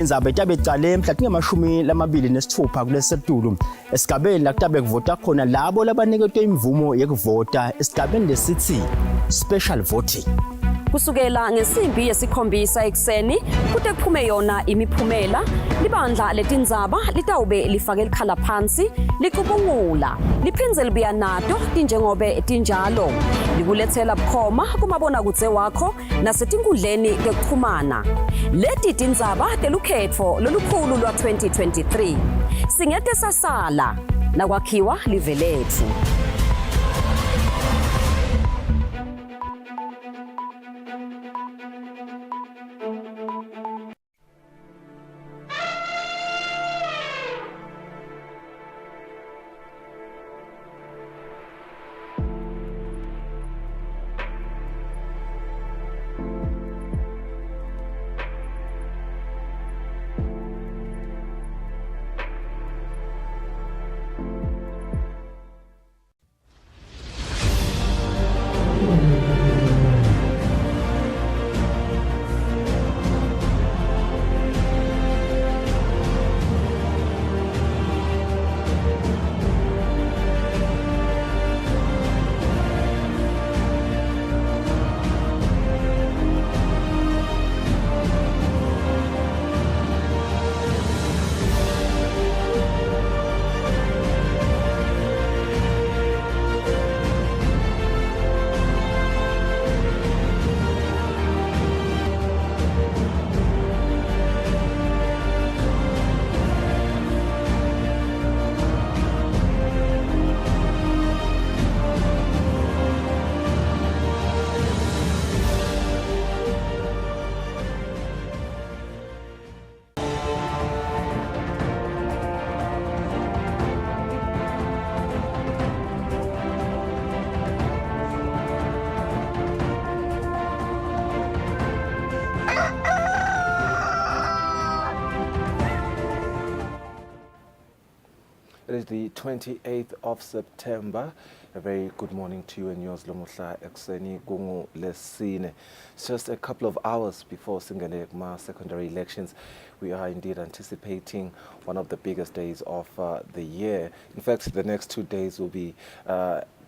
Indzaba itabe icale mhla tingamashumi kulesetulu esigabeni la kutabe kuvota khona labo labaniketwe imvumo yekuvota esigabeni lesithi special voting. Kusukela ngesimbi yesikhombisa ekseni kude kuphume yona imiphumela, libandla letindzaba litawube lifake likhala phansi licubungula liphindze libuya nato tinjengobe tinjalo likulethela bukhoma kumabonakudze wakho nasetinkundleni tekuchumana. Leti tindzaba telukhetfo lolukhulu lwa 2023 singete sasala nakwakhiwa live lethu. It is the 28th of September. A very good morning to you and yours, Lomuhla Ekseni Gungu Lesine. It's just a couple of hours before Singalekma secondary elections. We are indeed anticipating one of the biggest days of the year. In fact, the next 2 days will be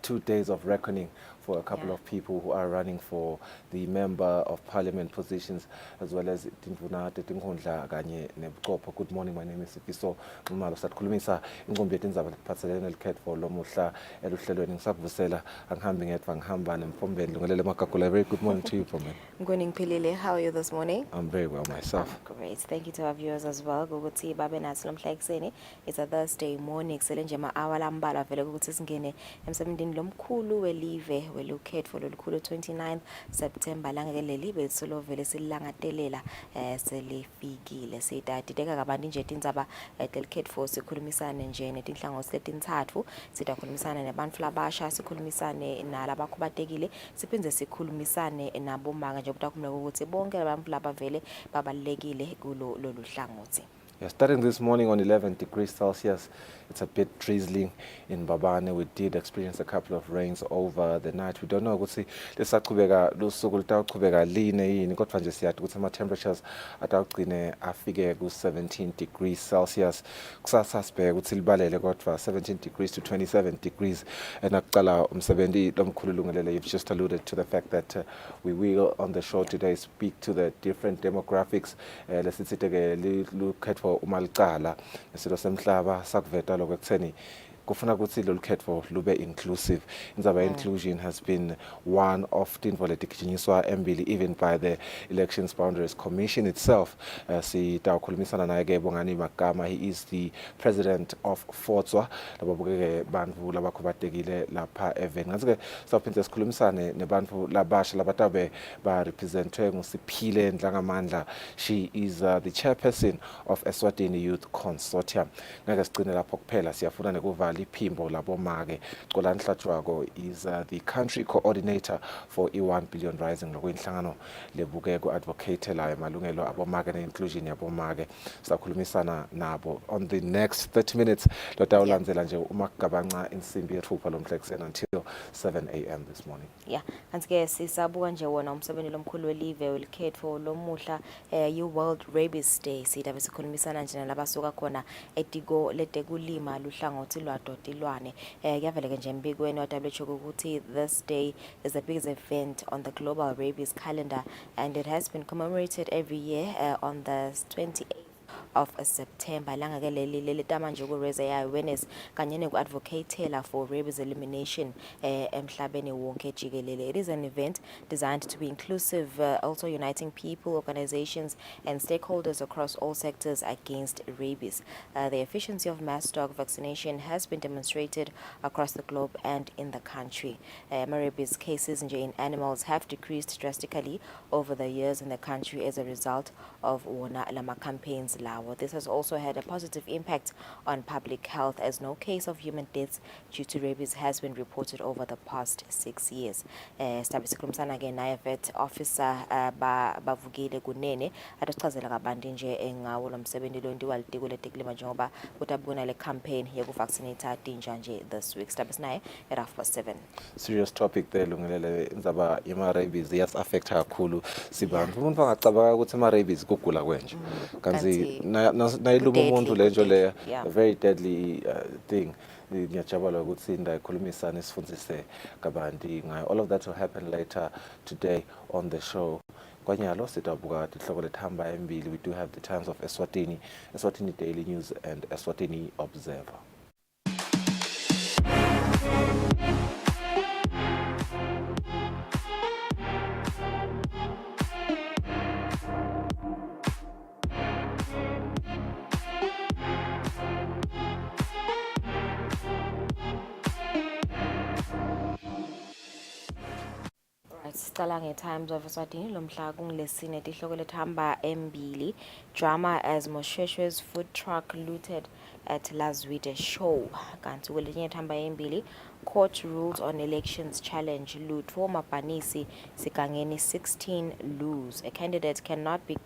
2 days of reckoning for a couple of people who are running for the Member of Parliament positions, as well as Tinfuna Tetingondla Ganye Nebkopo. Good morning, my name is Sifiso Mumalo Satkulumisa, Ingombe Tinzaba Patsalena Elket for Lomuhla Eluhlelo Nisabusela, Anghambing et Vanghamba and Pombe Lungalele Makakula. Very good morning to you, Pombe. Good Pilile, how are you this morning? I'm very well myself. Great, thank you to our viewers as well. Guguti Babe Naslom Flexeni. It's a Thursday morning. Selenjema Awalambala Velogutisngene, M17 Lomkulu, Welive. Welukhet for lolukhulu 29th September langeleli besolo vele silangatelela selifikile sitadideka kabantu nje tindzaba telkhet for sikhulumisane nje netinhlangothi letintathu sitakhulumisana nabantu labasha sikhulumisane nalabakhubatekile siphindze sikhulumisane nabomanga nje kutakumela ukuthi bonke abantu labavele babalekile kulo lolu hlangothi. Yeah, starting this morning on 11 degrees Celsius, it's a bit drizzling in Babane. We did experience a couple of rains over the night. We don't know ukuthi lesaqhubeka lusuku litaqhubeka line yini kodwa nje siyathi ukuthi ama temperatures ataqine afike ku 17 degrees Celsius. Kusasa sibheke ukuthi libalele kodwa 17 degrees to 27 degrees enaqala umsebenzi lomkhulu lungelele. You've just alluded to the fact that we will on the show today speak to the different demographics. Lesitsiteke lukhetho umalicala nesilo semhlaba sakuveta lokho ekutheni kufuna ukuthi lolu khetho lube inclusive. Indzaba inclusion has been one of tinvo letigijinyiswa embili even by the Elections Boundaries Commission itself. Sitawukhulumisana naye ke Bongani Magama. He is the president of Fotswa lababukeke bantfu labakhubatekile lapha even. Ngazike sawuphinde sikhulumisane nebantfu labasha labatabe ba representwe nguSiphile Ndlangamandla. She is the chairperson of Eswatini Youth Consortium. Ngeke sigcine lapho kuphela, siyafuna nekuvala liphimbo labomake. Xolani Hlatshwako is the country coordinator for i1 Billion Rising ngokwenhlangano lebuke ku-advocatela emalungelo abomake ne-inclusion yabomake. Sakhulumisana nabo on the next 30 minutes lotawulandzela nje uMagabanca insimbi yethupha lomhlekuseni until 7 a.m. this morning. Yeah, kanti-ke sisabuka nje wona umsebenzi lomkhulu welive welikhetho lomuhla yi-World Rabies Day. Sidabe sikhulumisana nje nalabasuka khona etiko letekulima luhlangothi lwadotilwane. Kuyavela-ke nje embikweni wa-WHO ukuthi this day is the biggest event on the global rabies calendar, and it has been commemorated every year on the 28th of September. Langa ke leli tama nje ku raise awareness kanye ne ku advocatela for rabies elimination emhlabeni wonke jikelele. It is an event designed to be inclusive, also uniting people, organizations and stakeholders across all sectors against rabies. The efficiency of mass dog vaccination has been demonstrated across the globe and in the country. Rabies cases in animals have decreased drastically over the years in the country as a result of wona lama campaigns lawo. This has also had a positive impact on public health, as no case of human deaths due to rabies has been reported over the past 6 years. Sidabe sikhulumisana ke naye vet officer bavukile kunene atosichazela kabanti nje ngawo lo msebenzi lo ndiwa litiko letekulima njengoba kutabuna le campaign yekuvaccinate tinja nje this week. Sidabe sinaye at 7:30. Serious topic there lungelele indzaba yema rabies yes affect kakhulu sibantu. Umuntu angacabanga ukuthi ama rabies kugula kwenje. Kanzi nayiluma umuntu lenjo le a very deadly thing. Ngiyajabula ukuthi ndayikhulumisana sifundise kabanti ngayo. All of that will happen later today on the show. Kwanyalo sitabuka tihloko lethamba embili. We do have the Times of Eswatini, Eswatini Daily News and Eswatini Observer. Sicala nge-Times of Eswatini lomhla kungilesine tihloko lethamba embili. Drama as Mosheshwe's food truck looted at Lazwide show. Kanti kwelinye ethamba embili, court rules on elections challenge loot. Former Panisi Sikangeni 16 lose. A candidate cannot be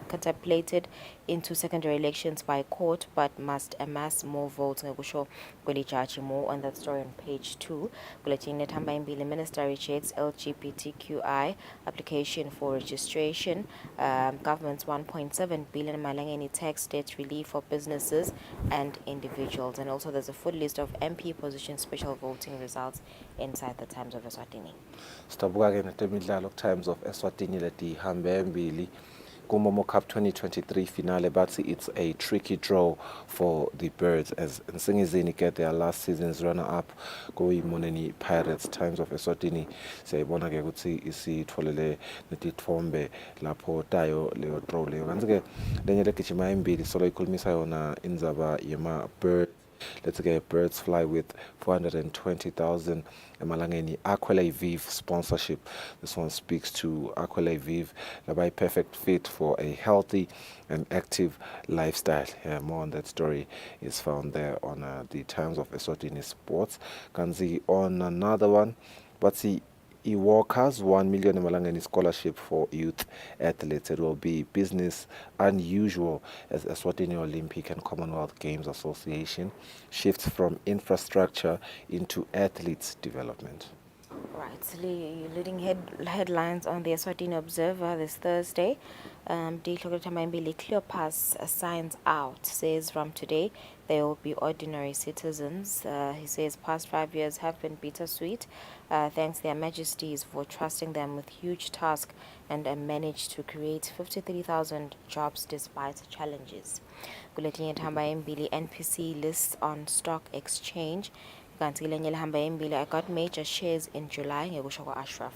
catapulted into secondary elections by court but must amass more votes. Ngekusho kwelijaji. More on that story on page 2. Kuletini ethamba embili, minister rejects LGBTQI application for registration. Government's 1.7 billion malangeni tax debt relief for businesses and individuals. And also there's a full list of MP position special voting results inside the Times of Eswatini. Sitabuka ke netemidlalo Times of Eswatini leti hambe embili. Kumomo Cup 2023 finale, but it's a tricky draw for the Birds as Nsingizini get their last season's runner-up Moneni Pirates. Times of Eswatini sayibona ke ukuthi isitholele netithombe lapho tayo leyo draw leyo. Kanti-ke lenye legijima embili solo ikhulumisa yona indzaba yema Birds. Let's get Birds fly with 420,000 emalangeni Aquile Vive sponsorship. This one speaks to Aquile Vive, the perfect fit for a healthy and active lifestyle. Yeah, more on that story is found there on the Times of Eswatini Sports. Kanzi on another one, but see Walkers 1 million emalangeni scholarship for youth athletes. It will be business unusual as Eswatini Olympic and Commonwealth Games Association shifts from infrastructure into athletes development. Right, leading headlines on the Eswatini Observer this Thursday. Cleopas signs out, says from today they will be ordinary citizens. He says past 5 years have been bittersweet. Thanks their majesties for trusting them with huge task and managed to create 53,000 jobs despite challenges. Kuletinye hamba embili, NPC lists on stock exchange. Kanti lenye lihamba embili, I got major shares in July ngekusho kwa Ashraf.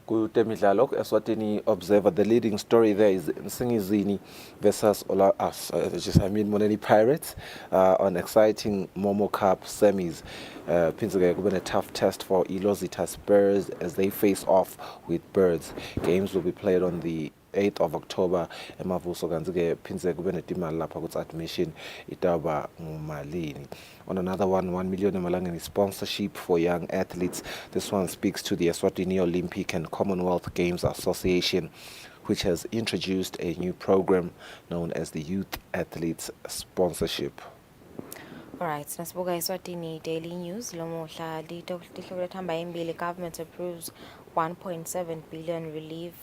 Kutemidlalo Eswatini Observer, the leading story there is Nsingizini versus Moneni Pirates on exciting Momo Cup semis. Pinzike has been a tough test for Ilozita Spurs as they face off with Birds. Games will be played on the 8th of October emavuso kanti-ke phindze kube netimali lapha ukuthi admission itaba ngumalini. On another one, 1 million emalangeni sponsorship for young athletes. This one speaks to the Eswatini Olympic and Commonwealth Games Association, which has introduced a new program known as the Youth Athletes Sponsorship. All right, nasibuka Eswatini Daily News lomuhla lihlobo lethamba embili. Government approves 1.7 billion relief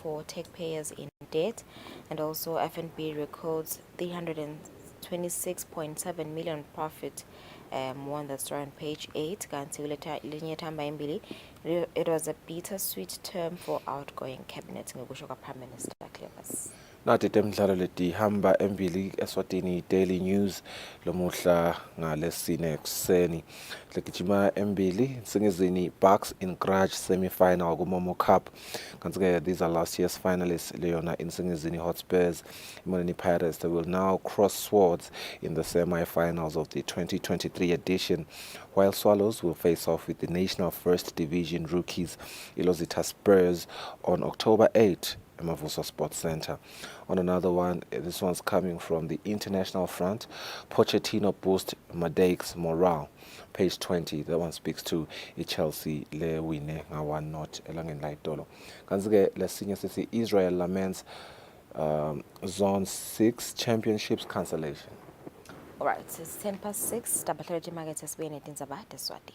for taxpayers in debt, and also FNB records 326.7 million profit. One that's on page 8. It was a bittersweet term for outgoing cabinet. Prime Minister Clevis. Nathi temidlalo letihamba embili Eswatini Daily News lomuhla ngalesine ekuseni. Legijima embili Singizini Bucks in Grudge semi-final kuMomo Cup. Kanti-ke these are last year's finalists Leona in Singizini Hotspurs. Imoneni Pirates, they will now cross swords in the semi-finals of the 2023 edition, while Swallows will face off with the National First Division rookies Ilozita Spurs on October 8 Mavuso Sports Center. On another one, this one's coming from the international front. Pochettino boosts Madeik's morale. Page 20, that one speaks to Chelsea le wine ngawan not elangeni la idolo. Kanzi-ke lesinye sithi Israel laments Zone 6 championships cancellation. All right, it's 6:10. Dabatleje market esibene tindzaba Eswati.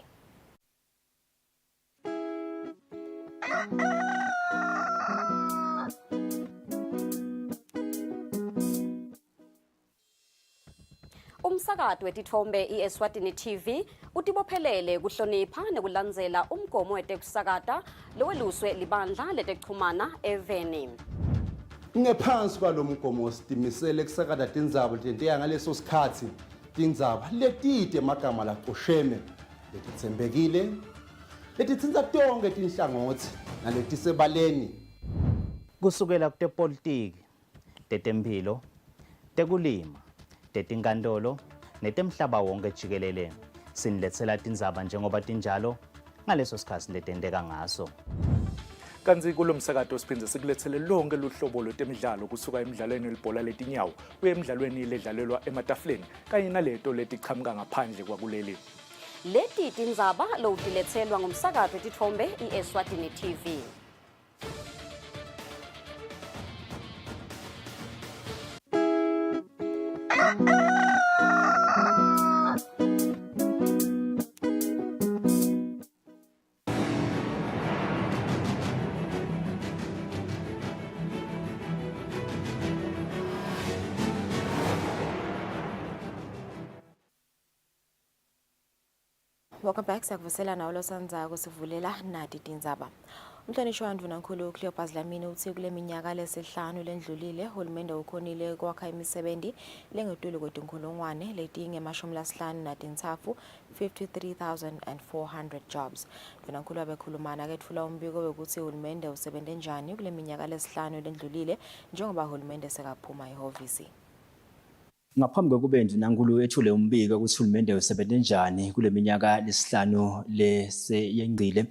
Umsakazo wetithombe iEswatini TV utibophelele kuhlonipha nekulandzela umgomo wetekusakata loweluswe libandla letekuchumana eVeni. Ngephansi kwalomgomo sitimisele kusakata tindzaba letentiya ngaleso sikhatsi tindzaba letide emagama laqosheme letitsembekile letitsinza tonke tinhlangothi naletisebaleni kusukela kutepolitiki, tetemphilo, tekulima, tetinkantolo netemhlaba wonke jikelele. Siniletsela tindzaba njengoba tinjalo ngaleso sikhatsi letenteka ngaso. Kanzi kulomsakato siphindze sikulethele lonke luhlobo lwetemidlalo kusuka emidlalweni welibhola letinyawo kuye emidlalweni ledlalelwa ematafuleni kanye naleto letiqhamuka ngaphandle kwakuleli. Leti tindzaba lowutiletselwa ngumsakazo wetithombe iEswatini TV. Welcome back. Sakuvusela nawo losanza kusivulela nati tindzaba. Umhlonishwa Ndvunankhulu Cleopas Dlamini uthi kule minyaka lesihlanu lendlulile uhulumende ukhonile kwakha imisebenzi lengetulu kwetinkhulungwane letingemashumi 53,400 jobs. Ndvunankhulu abekhulumana kethula umbiko wekuthi uhulumende usebente njani kule minyaka lesihlanu lendlulile njengoba uhulumende sekaphuma ehhovisi. Ngaphambi kokube Ndvunankhulu ethule umbiko ukuthi uhulumende usebenze njani kule minyaka lesihlanu leseyengcile,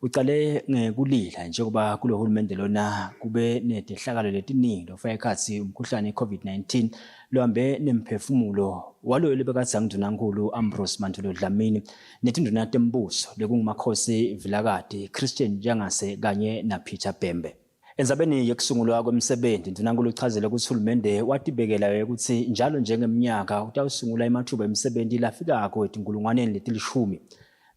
ucale ngekulila njengoba kulo hulumende lona kube netehlakalo letiningi lofaka ekhatsi umkhuhlane iCovid-19 lohambe nemphefumulo walo lebekatsi Ndvunankhulu Ambrose Mantulo Dlamini netinduna tembuso lekungumakhosi Vilakati, Christian Njangase kanye na Peter Bembe. Enzabeni yekusungulwa kwemisebenzi Ndvunankhulu uchazele ukuthi uhulumende watibekela ukuthi njalo njengeminyaka utawusungula imathuba emisebenzi lafikako etinkulungwaneni letilishumi.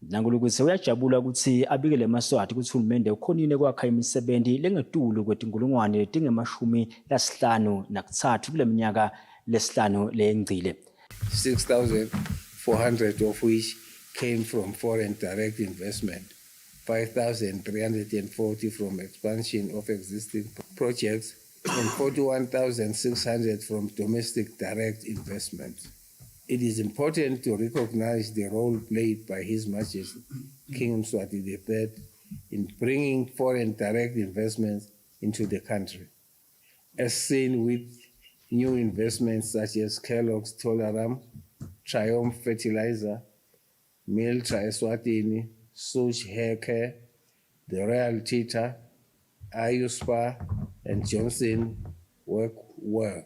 Ndvunankhulu ukuthi uyajabula ukuthi abikele emaswati ukuthi uhulumende ukhonile kwakha imisebenzi lengetulu kwetinkulungwane letingemashumi lasihlanu nakutsatfu kule minyaka lesihlanu leyengcile. 6,400 of which came from foreign direct investment. 5,340 from expansion of existing projects and 41,600 from domestic direct investment. It is important to recognize the role played by His Majesty King Mswati III in bringing foreign direct investments into the country, as seen with new investments such as Kellogg's Tolaram, Triumph Fertilizer, Miltra Eswatini, Such Hair Care, the Royal Theatre, IUSPA and Johnson work well.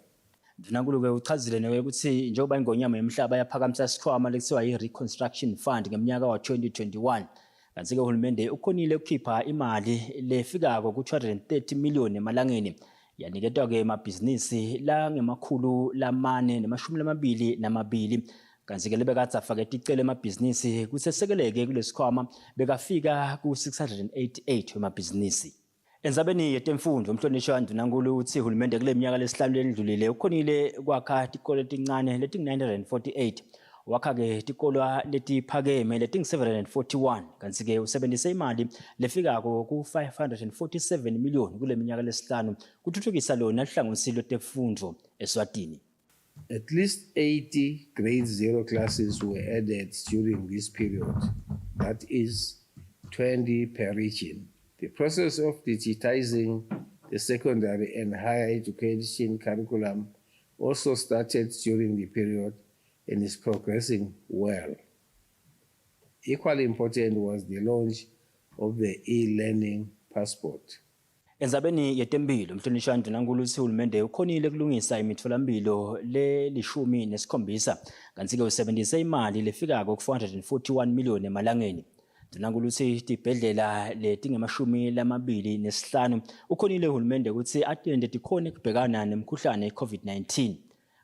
Ndinankulu-ke uchazile nawe ukuthi njengoba ingonyama yemhlaba yaphakamisa isikhwama lekuthiwa i-Reconstruction Fund ngeminyaka wa-2021 kanti-ke uhulumende ukhonile ukukhipha imali lefikako ku-230 million emalangeni yaniketwa-ke emabhizinisi la-422 kanti-ke lebekade afake icele emabhizinisi kusesekeleke kulesikhwama bekafika ku-688 wemabhizinisi. Enzabeni yetemfundo umhlonishwa Ndunankulu uthi uhulumende kule minyaka lesihlanu ledlulile ukhonile kwakha tikolo letincane leting-948 wakha-ke tikolwa letiphakeme leting-741 kanti-ke usebenzise imali lefikako ku-547 million kule minyaka lesihlanu kuthuthukisa lona luhlangonisilo lwetemfundo Eswatini. At least 80 grade 0 classes were added during this period, that is 20 per region. The process of digitizing the secondary and higher education curriculum also started during the period and is progressing well. Equally important was the launch of the e-learning passport. Enzabeni yetempilo umhlonishwa Ndunankulu uthi uhulumende ukhonile kulungisa imitholampilo le-17 kanti-ke usebenzise imali lefikako ku-441 million emalangeni. Ndunankulu uthi tibhedlela leting-25 ukhonile uhulumende ukuthi atende tikhone kubhekana nemikhuhlane i-COVID-19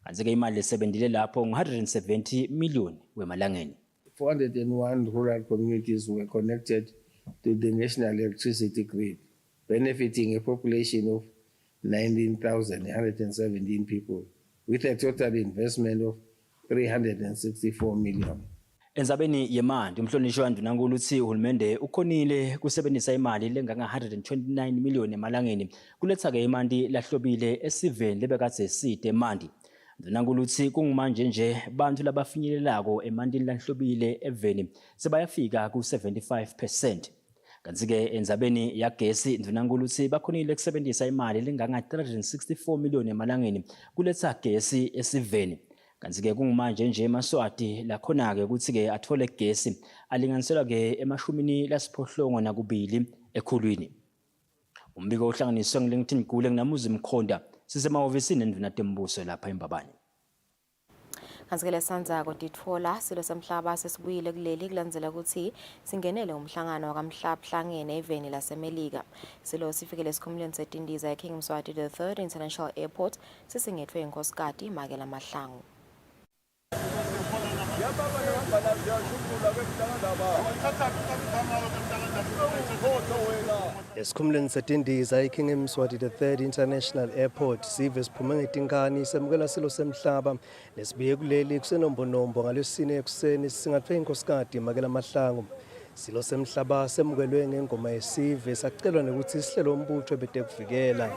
kanti-ke imali lesebenzile lapho ngu-170 million wemalangeni. 401 rural communities were connected to the national electricity grid, benefiting a population of 19,117 people, with a total investment of 364 million. Enzabeni yemandi umhlonishwa Ndunankulu uthi uhulumende ukhonile kusebenzisa imali lenganga-129 million emalangeni kuletha-ke imandi lahlobile esiveni lebekade side emandi. Ndunankulu uthi kungumanje nje bantu labafinyelelako emandini lahlobile eveni sebayafika ku-75%. Kanti-ke enzabeni yagesi Ndunankulu uthi bakhonile kusebenzisa imali lenganga-364 million emalangeni kuletha gesi esiveni. Kanti-ke kungumanje nje eMaswati lakhona-ke ukuthi-ke athole gesi alinganiselwa-ke e-82 ekhulwini. Umbiko uhlanganiswe ngiLington Gule nginamuzi Mkhonda sisemahhovisini enduna tembuso lapha eMbabane. Kanti-ke sanza ditfola silo semhlaba sesibuyile kuleli kulandzela ukuthi singenele umhlangano wakamhlahlangene eveni lasemelika. Silo sifikele esikhumulweni setindiza eKing Mswati the 3rd International Airport sisingethwe inkosikazi Makela Mahlangu. Esikhumulweni setindiza eKing Mswati the 3rd International Airport sive siphume ngetinkani semukela silo semhlaba lesibiye kuleli kusenombonombo ngalesine ekuseni singathwe inkosikazi Makela Mahlangu. Silo semhlaba semukelwe ngengoma yesive sacelwa nokuthi sihlelo umbutho betekuvikela.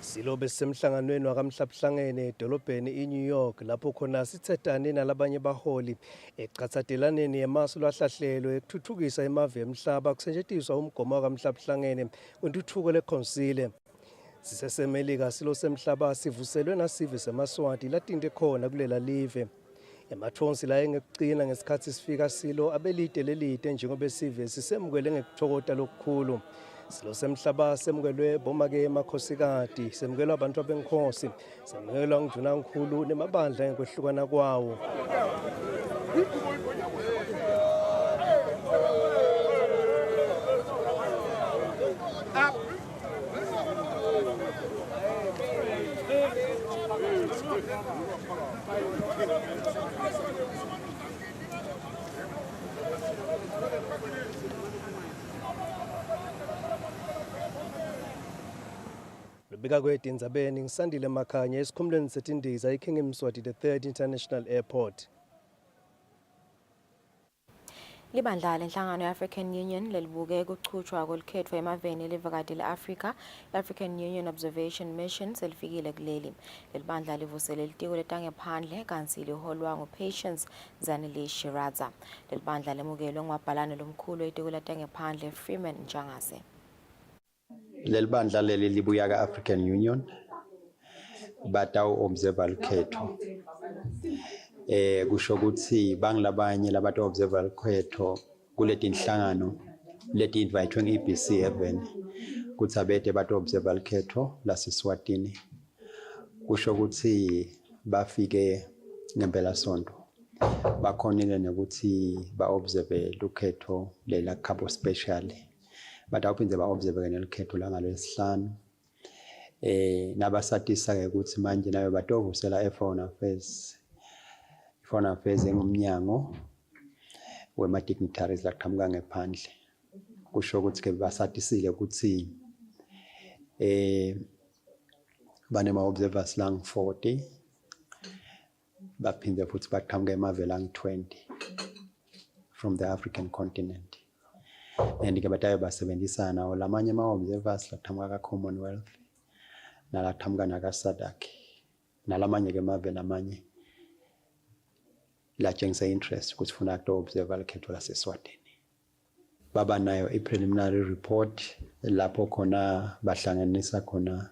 Silobe semhlanganweni wakamhlahlangene edolobheni iNew York lapho khona sithethane nalabanye baholi ecathadelaneni yemasu lwahlahlelo ekuthuthukisa emave emhlaba kusetshenziswa umgomo wakamhlahlangene kwentuthuko leConsile. Sisesemelika silo semhlaba sivuselwe nasive seMaswati latinde khona kulela live. Emathonsi la engekucina ngesikhathi sifika silo abelide lelide njengoba sive sisemukele ngekuthokota lokukhulu. Silo semhlaba semukelwe bomake emakhosikazi semukelwa abantu abenkosi semukelwa nguNdunankulu nemabandla ngekwehlukana kwawo. Bika kwethu Ndzabeni ngisandile Makhanya esikhumulweni setindiza eKing Mswati the 3rd International Airport. Libandla lenhlangano ye-African Union lelibuke ukuchutshwa kwelikhetho emaveni elivakati le-Afrika. I-African Union Observation Mission selifikile kuleli. Lelibandla livusele litiko letangephandle kanti liholwa ngu-Patience Zanele Shiraza. Lelibandla lemukelwe ngumabhalane lomkhulu wetiko letangephandle Freeman Njangase. Lelibandla leli libuya ka-African Union batawu observer likhetho kusho ukuthi bangilabanye labato observer likhetho kuleti inhlangano leti invitwe nge-EBC even kuthi abete bato observer likhetho lase-Eswatini kusho ukuthi bafike ngempela sonto bakhonile nokuthi ba-observe lukhetho lela Cabo Special batawuphinze ba-observe nelikhetho langalesihlanu nabasatisa-ke ukuthi manje nayo batovusela e-Foreign Affairs engumnyango wema-dignitaries laqhamuka ngephandle kusho ukuthi-ke basatisile ukuthi banema-observers lang-40 baphinde futhi baqhamuka emave lang-20 from the African continent and-ke batayo basebenzisana nawo lamanye ama-observers laqhamuka ka-Commonwealth nalaqhamuka naka-SADC nalamanye-ke emave lamanye latshengisa interest ukuthi funa kuto-observer likhetho lase-Eswatini. Baba nayo i-preliminary report lapho khona bahlanganisa khona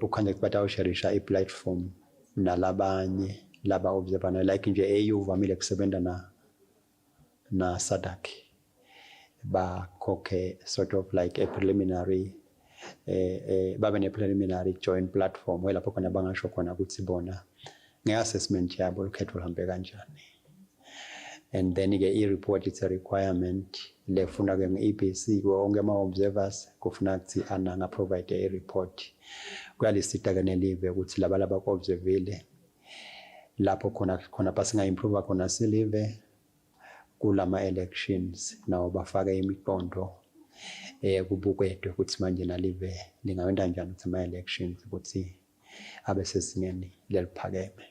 uconnect batawusharisha i-platform nalabanye laba observer nayo like nje EU vamile kusebenza na SADC bakhokhe sort of like a preliminary babe ne-preliminary joint platform lapho khona bangasho khona ukuthi bona nge-assessment yabo lukhetho luhambe kanjani and then-ke i-report it's a requirement lefuna-ke nge-EBC wonke ama-observers kufuna ukuthi angaprovide i-report kuyalisita-ke nelive ukuthi laba ku-observile lapho khona basinga-improve khona silive kulama-elections nawo bafake imiqondo kubukedwe ukuthi manje nalive lingawenda njani ukuthi ama-elections ukuthi abe sesingeni leliphakeme.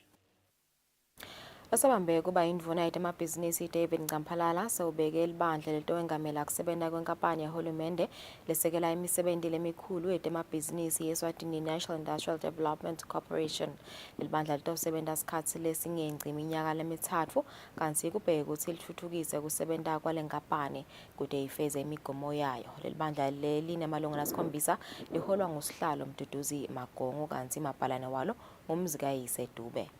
Osabambe kuba indvuna yemabhizinisi David Ncamphalala sewubeke libandla letowengamela kusebenza kwenkampani yahulumende lesekela imisebenzi lemikhulu yemabhizinisi ye-Eswatini National Industrial Development Corporation. Libandla litosebenza sikhatsi lesingengci iminyaka lemithatfu kanti kubheke ukuthi lithuthukise kusebenza kwalenkampani kude ifeze imigomo yayo. Lelibandla linemalungu lasikhombisa liholwa ngusihlalo Mduduzi Magongo kanti mabhalane walo ngumzikayise Dube.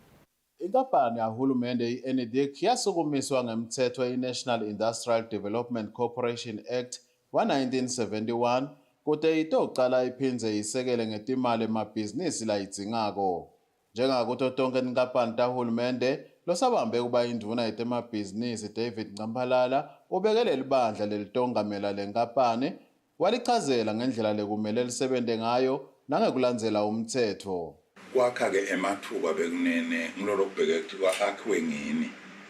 Inkampani yahulumende i-NEDIC yasukumiswa ngemthetho i-National Industrial Development Corporation Act wa-1971 kude itocala iphindze isekele ngetimali emabhizinisi layidzingako. Njengakuto tonke tinkampani tahulumende losabambe kuba indvuna yetemabhizinisi David Ncamphalala ubekele libandla lelitongamela lenkampani walichazela ngendlela lekumele lisebente ngayo nangekulandzela umthetho. Kwakha-ke emathuba bekunene ngilolokubheke kuthiwa akhiwe ngini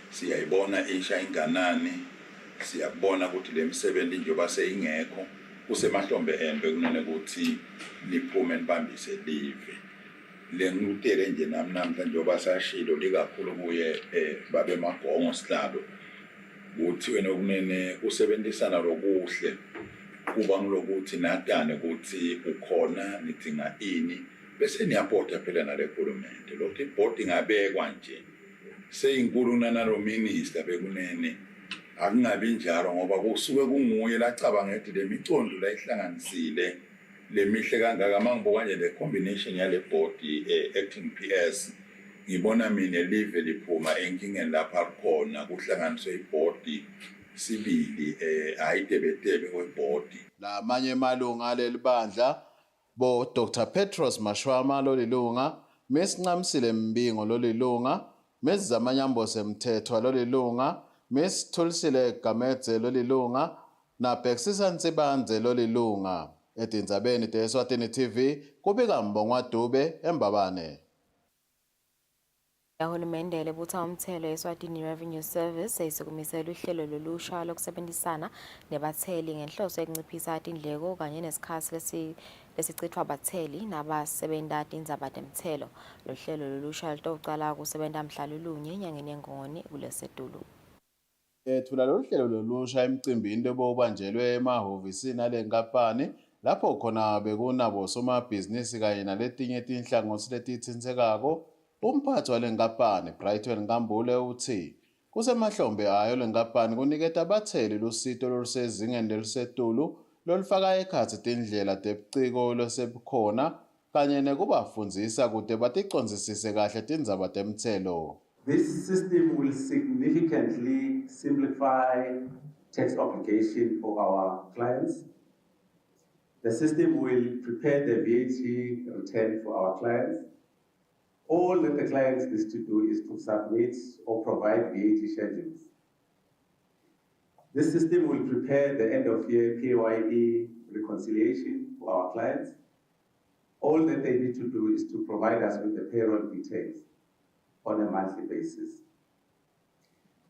siyayibona isha inganani siyabona ukuthi le misebenzi njengoba seyingekho kusemahlombe embe kunene ukuthi liphume libambise live le ngutele nje namhla njengoba sashilo likakhulu kuye babe Magongo sihlalo ukuthi wena kunene kusebenzisana lokuhle kuba ngilokuthi natane ukuthi ukhona nidinga ini bese niyapota phela nale hulumende lokho ibhodi ingabekwa nje seyinkulu nalo minister bekunene akungabi njalo ngoba kusuke kunguye lacabanga ukuthi le micondo la ihlanganisile le mihle kangaka mangibuka nje le combination yale bhodi acting PS ngibona mina live liphuma enkingeni lapha khona kuhlanganiswe ibhodi sibili ayidebetebe kwebhodi lamanye amalunga lelibandla bo Dr. Petros Mashwama lolilunga, Miss Ncamisile Mbingo lolilunga, Miss Zamanyambose Mthethwa lolilunga, Miss Thulisile Gamedze lolilunga na Bexisa Ntsibanze lolilunga. Etindzabeni te-Eswatini TV kubika Mbongwa Dube eMbabane. Yahulumende lebutha umthelo Eswatini Revenue Service seyisukumisela uhlelo lolusha lokusebenzisana nebatheli ngenhloso yokunciphisa indleko kanye nesikhathi lesicithwa abatheli nabasebenta tindzaba temthelo. Lohlelo lolusha lutocala kusebenta mhla lulunye enyangeni yeNgongoni kulesetulu. Ethula lolu hlelo lolusha emcimbini lobubanjelwe emahhovisini alenkampani lapho khona bekunabo osomabhizinisi kanye naletinye tinhlangothi letithintekako. Umphathi walenkampani Brighton Nkambule uthi kusemahlombe ayo lenkampani kuniketa abatheli lusito lolusezingeni lelisetulu lolufaka ekhatsi tindlela tebuciko losebukhona kanye nekubafundzisa kute baticondzisise kahle tindzaba temtsetfo. This system will significantly simplify tax obligation for our clients. The system will prepare the VAT return for our clients. All that the clients needs to do is to submit or provide VAT schedules. This system will prepare the end of year PAYE reconciliation for our clients. All that they need to do is to provide us with the payroll details on a monthly basis.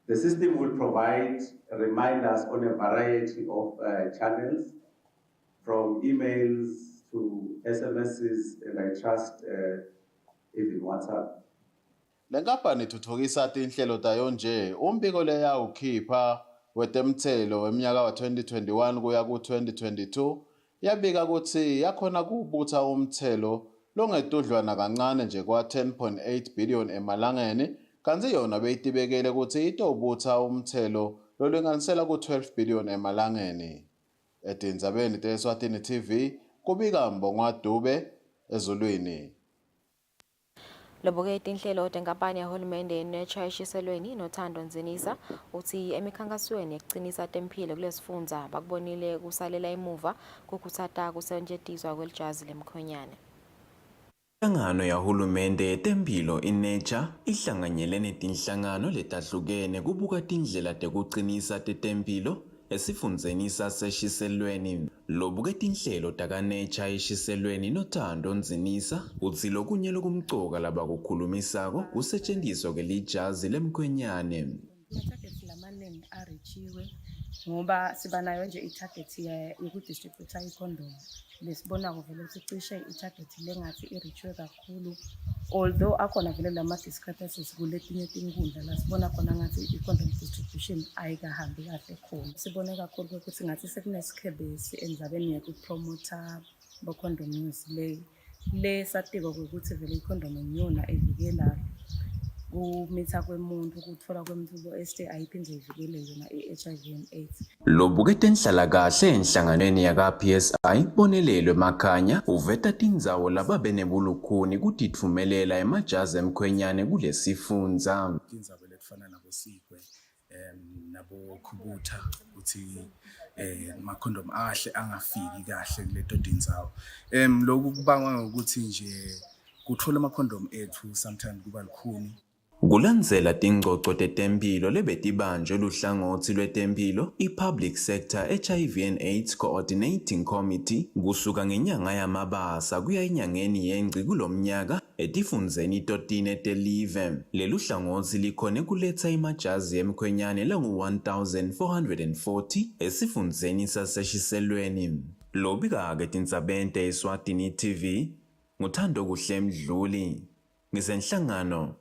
The system will provide reminders on a variety of channels, from emails to SMSs, and I trust even WhatsApp. Lenkampani ithuthukisa tinhlelo tayo nje umbiko leyawukhipha wetemthelo weminyaka wa 2021 kuya ku-2022 yabika ukuthi yakhona kubutha umthelo longetudlwana kancane nje kwa 10.8 billion emalangeni kanti yona beyitibekele ukuthi itobutha umthelo lolinganisela ku 12 billion emalangeni. Etindzabeni te-Eswatini TV kubika Mbongwa Dube ezulwini. Lobuke inhlelo tenkampani yahulumende nechayishiselweni noThando Nzinisa uthi emikhankasweni ekucinisa temphilo kulesifundza bakubonile kusalela emuva kukuthata kusetshenziswa kwelijazi lemkhonyane. Inhlangano yahulumende yetemphilo iNature ihlanganyele netinhlangano letahlukene kubuka tindlela tekucinisa tetemphilo esifundzeni saseshiselweni. Lobuke tinhlelo taka-Nature eshiselweni noThando Nzinisa utsi lokunye lokumcoka labakukhulumisako kusetshenziswa kwelijazi lemkhwenyane. Ama-targets lamaningi arichiwe ngoba siba nayo nje i-target yokudistributha i-condom. Lesibona vele ukuthi cishe i-target lengathi irichiwe kakhulu, although akhona vele lama-discrepancies kuletinye tinkundla la sibona khona ngathi i-condom distribution ayikahambi kahle khona. Sibone kakhulu ukuthi ngathi sekunesikebesi endzabeni yokupromotha bo-condom use le satiko ukuthi vele i-condom ngiyona evikela kumitha kwemuntu ukuthola kwemthubo este ayiphinde ivikele yona i-HIV and AIDS. Lobuke tenhlalakahle enhlanganweni yaka-PSI bonelelo emakhanya uveta tindzawo lababenebulukhuni kutitfumelela emajazi emkhwenyane kulesifundza. Tindzawo letfana nabosikwe nabokhubutha ukuthi amakhondom ahle angafiki kahle kuleto tindzawo. Lokhu kubangwa ngokuthi nje kuthola amakhondom ethu sometimes kuba lukhuni. Kulandzela tingcoco tetemphilo lebetibanjwe luhlangothi lwetemphilo i-Public Sector HIV and AIDS Coordinating Committee kusuka ngenyanga yamabasa kuya enyangeni yengci kulomnyaka etifundzeni totine telive. Lelu hlangothi likhone kuletsa imajazi emkhwenyane langu-1440 esifundzeni saseshiselweni. Lobika-ke tindzabeni te-Eswatini TV nguThando Kuhle Mdluli ngisenhlangano.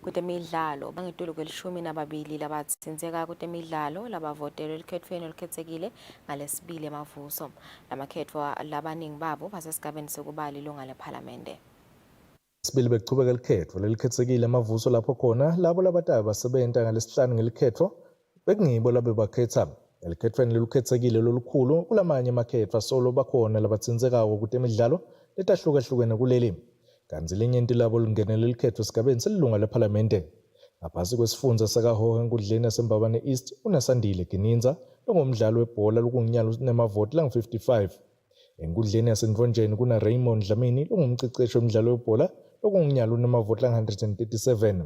Kutemidlalo bangetulu kwelishumi nababili labatsinzeka kutemidlalo labavotela elikhethweni elikhethekile ngalesibili emavuso. Lamakhethwa labaningi babo basesigabeni sokubala ilunga lephalamende. Sibili bekuchubeka elikhetho lelikhetsekile emavuso lapho khona labo labataya basebenta ngalesihlanu ngelikhetho bekungibo labe bakhetha. Elikhethweni lelukhetsekile lolukhulu kulamanye amakhetho solo bakhona labatsinzekako kutemidlalo letahlukahlukene kuleli. Kanzi linyenti labo lingenele likhetho esigabeni selilunga lephalamende. Ngaphasi kwesifundza sakahohe enkundleni yaseMbabane East uNasandile Gininza longumdlalo webhola lokunginyalo nemavoti langu-55. Enkundleni yaseNdvonjeni kuna Raymond Dlamini longumceceshi womdlalo webhola lokunginyalo nemavoti langu-137.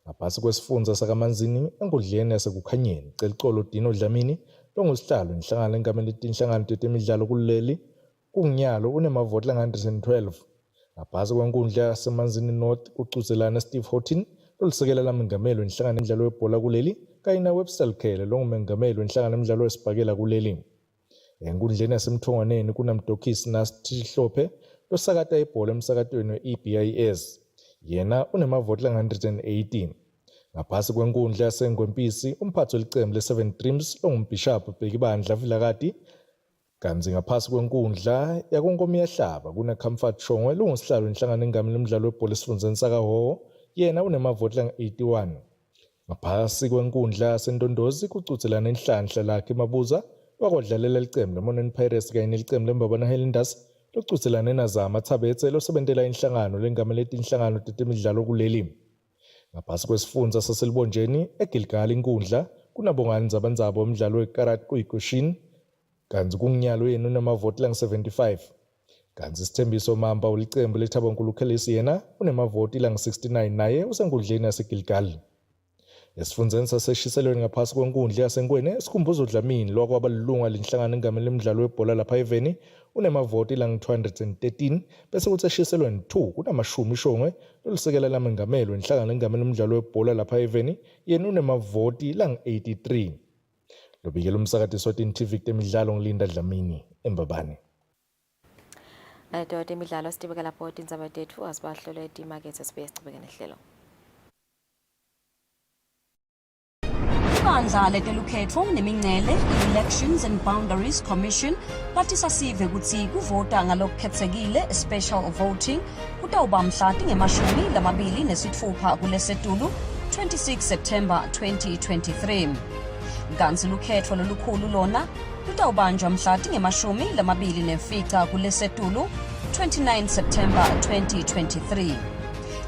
Ngaphasi kwesifundza sakaManzini enkundleni yasekukhanyeni Celicolo Dino Dlamini longusihlalo inhlangano engamele tinhlangano tetemidlalo kuleli kunginyalo unemavoti langu-112. Ngaphasi kwenkundla yaseManzini North kucuzelana Steve Houghton lolisekela lamengameli wenhlangano emidlalo webhola kuleli kanye naWebster Khele longumengameli wenhlangano emidlalo wesibhakela kuleli. Enkundleni yasemthongwaneni kunamdokisi Nasihlophe losakata ibhola emsakatweni we-EBIS. Yena unemavoti la-118. Ngaphasi kwenkundla yaseNgwempisi, umphathi welicembu le-7 Dreams longumbhishaphu Bhekibandla Vilakati. Kanzi ngaphasi kwenkundla yakoNkomiyahlaba kuneComfort Shongwe lungusihlalo wenhlangano engamele umdlalo webhola esifundazweni sakaHhohho, yena unemavoti la-81. Ngaphasi kwenkundla yaseNdondozi kucuthelana inhlanhla lakhe Mabuza wakwadlalela ilicembu leMoneni Pirates kanye nelicembu leMbabane Highlanders locuthelana eNazama Thabetse losebentela inhlangano lengamele inhlangano tetemidlalo kuleli. Ngaphasi kwesifundza saselibonjeni eGilgal inkundla kunabongani zabanzabo umdlalo wekarate kuyigoshin kanzi kunginyalo yena unemavoti lang-75. Kanzi Sithembiso Mamba ulicembu leThabankulu Khelisi yena unemavoti lang-69 naye usenkundleni yaseGilgal. Esifundzeni saseshiselweni ngaphasi kwenkundla yaseNkwene isikhumbuzo Dlamini lokwaba lilunga lenhlangano engamele imidlalo webhola lapha eveni unemavoti lang-213 bese kuthi eshiselweni 2 kunamashumi ishongwe lolusekela lamengamelo lenhlangano engamele umdlalo webhola lapha eveni yena unemavoti lang-83. Lobikela umsakati Eswatini TV temidlalo ngilinda Dlamini eMbabane. Dode imidlalo sitibeka lapho tindzaba tethu asibahlole etimakethe sibuye sicibeke nehlelo. Ibandla letelukhetfo nemincele Elections and Boundaries Commission bathi sasive kutsi kuvota ngalokukhetsekile special voting kutawuba mhla tinge-26 kuLesetulu 26 September 2023. Kanzi lukhetfo lolukhulu lona lutawubanjwa mhla tinge-29 kuLesetulu 29 September 2023.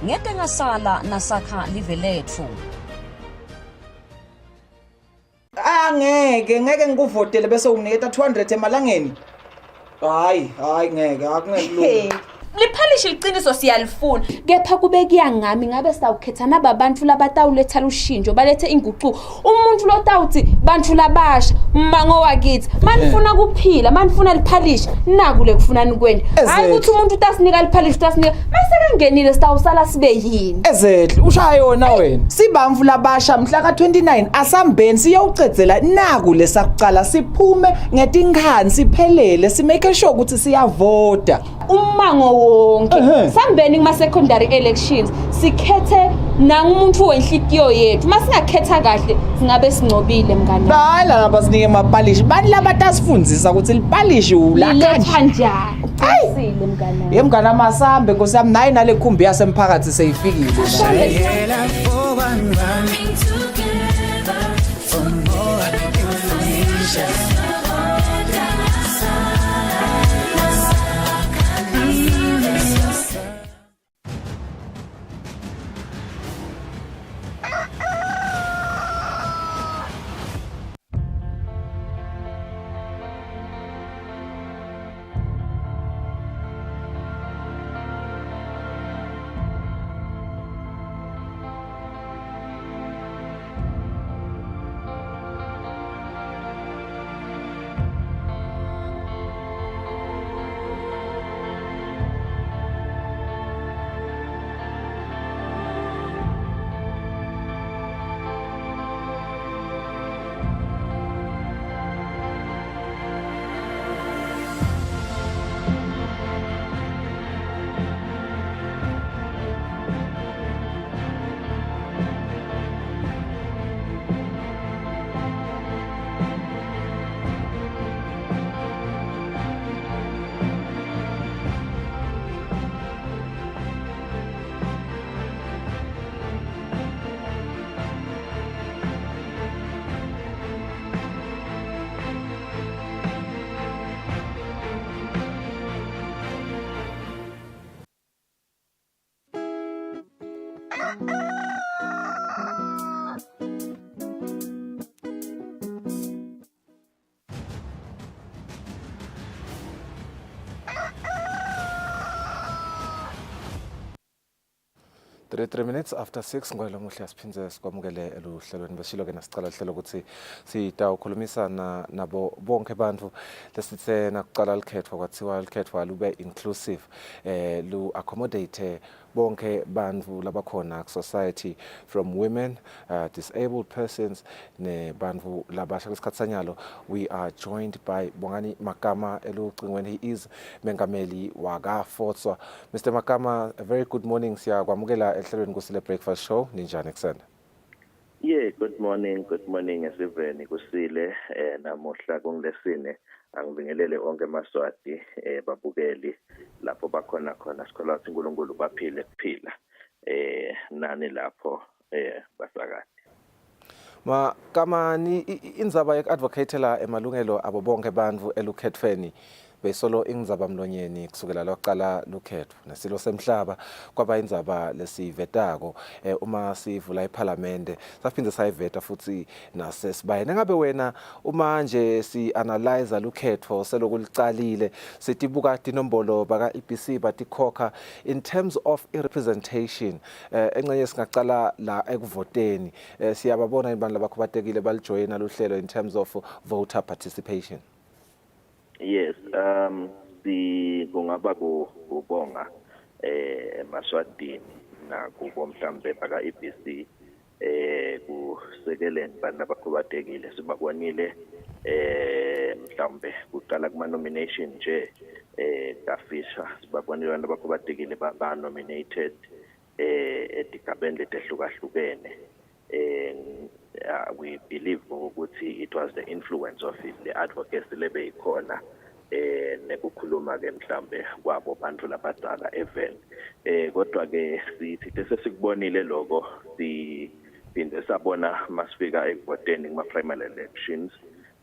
Ngete ngasala nasakha live letfu. Ngeke ngikuvotele bese unginiketa 200 emalangeni. Hayi ngeke akungelula. Liphalishe iqiniso siyalifuna kepha kube kuyangami ngabe sawukhetha nababantu labatawuletha ushintsho balethe inguquko umuntu lotawuthi bantu labasha mango wakithi manifuna kuphila manifuna liphalishe nakule kufunani kweni hayi ukuthi umuntu utasinika liphalishe utasinika mase kangenile sitawusala sibe yini Ezehle ushaya yona wena sibamvu labasha mhla ka29 asambeni siyowucedzela nakule sakucala siphume ngetinkhani siphelele simake sure ukuthi siyavota umango wonke sambeni kuma secondary elections sikhethe nangumuntu wenhlitiyo yethu masingakhetha kahle singabe singcobile mngani hayi laba sinike amapalishi bani labatasifundisa ukuthi lipalishi uletha njani asile mngani yemngani amasambe Nkosi yami nayi nale khumbi yasemphakathi seyifikile Three minutes after 6 ngoyilo muhle asiphindze sikwamukele eluhlelweni besilo ke nasicala uhlelo ukuthi sitawukhulumisana nabo bonke abantu lesithe nakucala likhethwa kwathiwa likhethwa lube inclusive lu accommodate bonke bantfu labakhona society, from women, disabled persons, ne bantfu labasha kwesikhathi sanyalo. We are joined by Bongani Makama Elucingweni. He is Mengameli Waga Fotswa. Mr. Makama, a very good morning. Siyakwamukela ehlelweni Kusile Breakfast Show. Ninjani kusena? Yeah, good morning esiveni Kusile namuhla kungilesine angibingelele onke amaswati babukeli lapho bakhona sikholwa ukuthi uNkulunkulu baphile kuphila nani lapho basakade. Makamani indzaba yek-advocatela emalungelo abo bonke bantfu elukhethweni besolo indzaba mlonyeni kusukela lokuqala lukhetho nesilo semhlaba kwaba indzaba lesivetako uma sivula iParliament saphinde sayiveta futhi nasesibayeni. Ngabe wena uma nje si-analyze lukhetho selokulicalile sitibuka tinombolo baka EBC batikhokha in terms of representation engcenye singacala la ekuvoteni siyababona abantu labakhubatekile balijoyina luhlelo in terms of voter participation. Yes, kungaba kubonga emaswatini nakubo mhlambe baka EBC kusekeleni abantu abakhubatekile sibakwanile mhlambe kuqala kuma nomination nje kafisha sibakwanile abantu abakhubatekile baba nominated etigabeni letehlukahlukene. We believe ukuthi it was the influence of the advocacy lebe ikhona nekukhuluma ke mhlambe kwabo bantu labadala even kodwa ke sithi sesikubonile lokho siphinde sabona masifika ekuvoteni kuma primary elections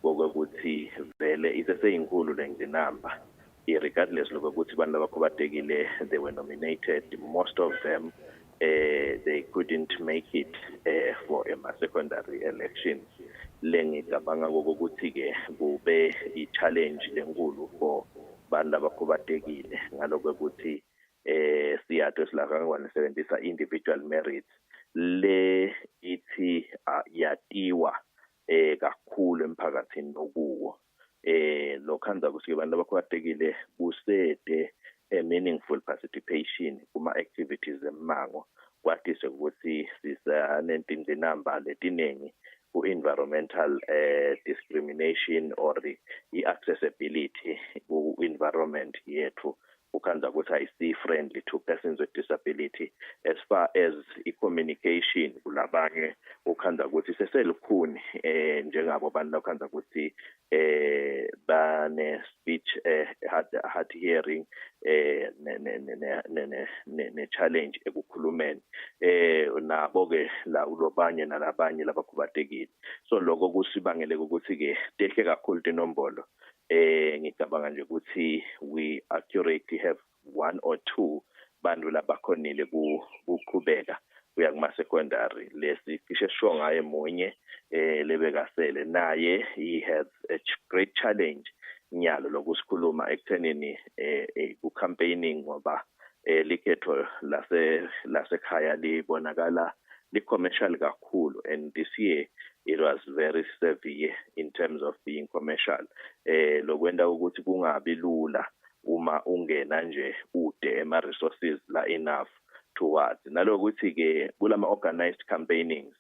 ngokuthi vele iseseyinkulu lenginamba regardless lokuthi abantu abakhubatekile they were nominated, most of them they couldn't make it for a secondary elections. Lengicabanga ukuthi ke kube i-challenge lenkulu for bantu abakhubatekile ngalokho ukuthi siyathi silakangwana individual merits le ithi yatiwa kakhulu emphakathini okuwo lokhanza ukuthi abantu abakhubatekile kusede a meaningful participation kuma activities emango kwatise ukuthi sisanentinzinamba letinengi ku-environmental discrimination or i-accessibility ku-environment yethu ukhanza ukuthi ayisi friendly to persons with disability as far as i-communication kulabanye ukhanza ukuthi seselikhuni njengabo bantu ukhanza ukuthi bane speech hard hearing ne challenge ekukhulumeni nabo ke la ulobanye nalabanye labakhubatekile. So lokho kusibangele ukuthi ke tehle kakhulu inombolo ngicabanga nje ukuthi we accurately have one or two bantu labakhonile kuqhubeka kuya kuma secondary lesi cishe sho ngaye munye lebekasele naye he has a great challenge nyalo lokusikhuluma ekuthenini ku campaigning ngoba likhetho lasekhaya libonakala li-commercial kakhulu and this year it was very severe in terms of being commercial lokwenda ukuthi kungabi lula uma ungena nje ude ema resources la enough towards nalokuthi ke kulama organized campaignings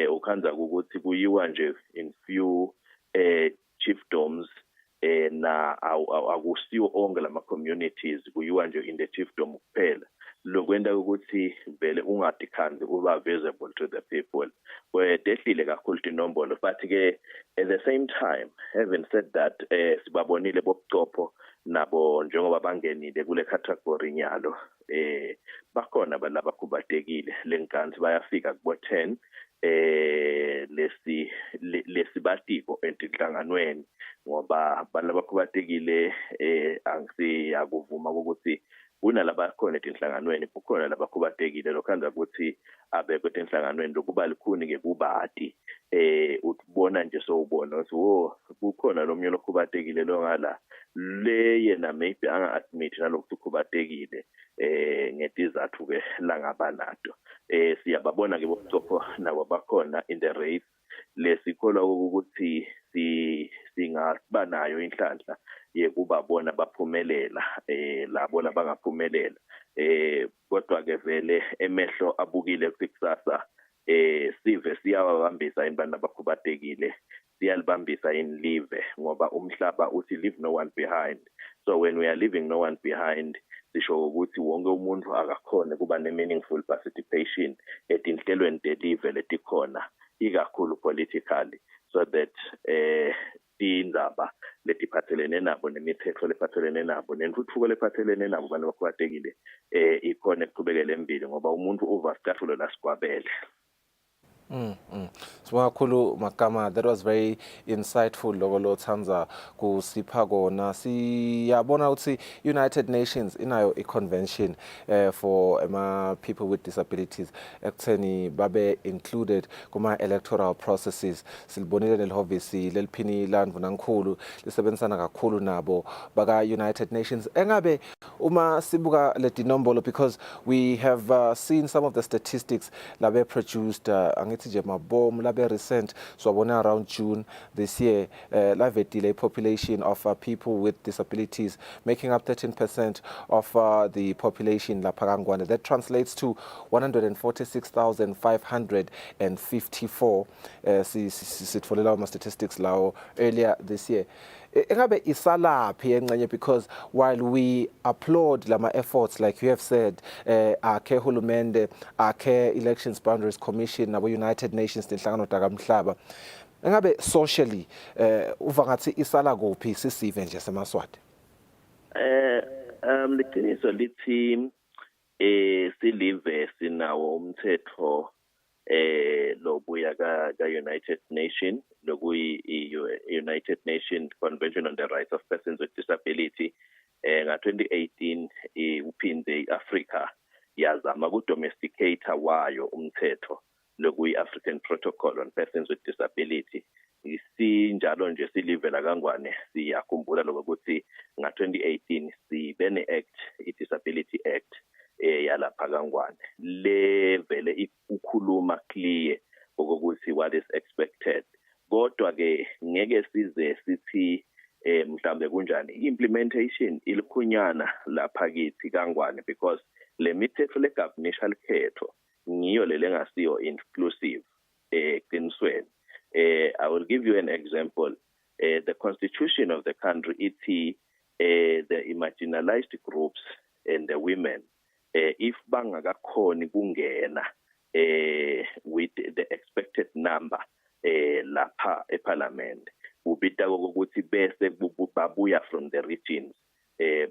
ukhanza ukuthi kuyiwa nje in few chiefdoms na akusiyo onke lama communities kuyiwa nje in the chiefdom kuphela lokwenda ukuthi vele ungadikhanzi uba visible to the people wedehlile kakhulu inombolo but ke at the same time having said that sibabonile bobuchopho nabo njengoba bangenile kule category nyalo bakhona balabakhubatekile lenkansi bayafika kubo 10 lesibatiko enhlanganweni ngoba balabakhubatekile angisiyakuvuma ukuthi kunalaba khona enhlanganweni kukhona labakhubatekile lokhanza ukuthi abekho enhlanganweni lokuba likhuni ke kubati utibona nje sowubona ukuthi kukhona lomnye lokhubatekile lo ngala le yena maybe anga-admit nalokhu ukhubatekile ngetizathu ke langabanato siyababona ke bobuchopho nabo bakhona in the race lesikholwa ukuthi singaba nayo inhlanhla yekuba bona baphumelela labo labangaphumelela kodwa ke vele emehlo abukile kusasa sive siyawabambisa abantu abakhubatekile siyalibambisa in live ngoba umhlaba uthi leave no one behind. So when we are leaving no one behind, sisho ukuthi wonke umuntu akakhona kuba ne-meaningful participation etinhlelweni delive letikhona ikakhulu politically, so that indaba letiphathelene nabo nemithetho lephathelene nabo nentuthuko lephathelene nabo abantu abakhubatekile ikhona ekuqhubekele embili ngoba umuntu overscathulo lasigwabele. Sibonga Makama, that was very insightful lokho Tanza kusipha kona. Siyabona ukuthi United Nations inayo i-convention for people with disabilities ekutheni babe included kuma electoral processes. Silibonile lelihhovisi leliphini landvunankulu lisebenzisana kakhulu nabo baka United Nations. Engabe uma sibuka letinombolo, because we have seen some of the statistics labe produced angithi nje mabom labe recent swabona around June this year lavetile population of people with disabilities making up 13% of the population lapha kaNgwane. That translates to 146,554 sitfolela ama statistics lawo earlier this year. Engabe isalaphi encenye, because while we applaud lama efforts like you have said, akhe hulumende, akhe Elections Boundaries Commission nabo United Nations tinhlangano takamhlaba, engabe socially uva ngathi isala kuphi sisive nje seMaswati? Liqiniso lithi silive sinawo umthetho lobuya ka United Nations lokuyi United Nations Convention on the Rights of Persons with Disability nga 2018 uphinde Africa yazama ku domesticate wayo umthetho lokuyi African Protocol on Persons with Disability. Isinjalo nje silive la kaNgwane siyakhumbula lokuthi nga 2018 sibene act i-Disability Act yalapha kaNgwane le vele ukukhuluma clear ukuthi what is expected. Kodwa ke ngeke size sithi mhlambe kunjani implementation ilikhunyana lapha kithi kaNgwane, because le mithetho le governmental khetho ngiyo le lengasiyo inclusive eqinisweni. I will give you an example. The constitution of the country, the marginalized groups and the women, if bangakakhoni kungena with the expected number lapha eParliament, ubita ukuthi bese babuya from the regions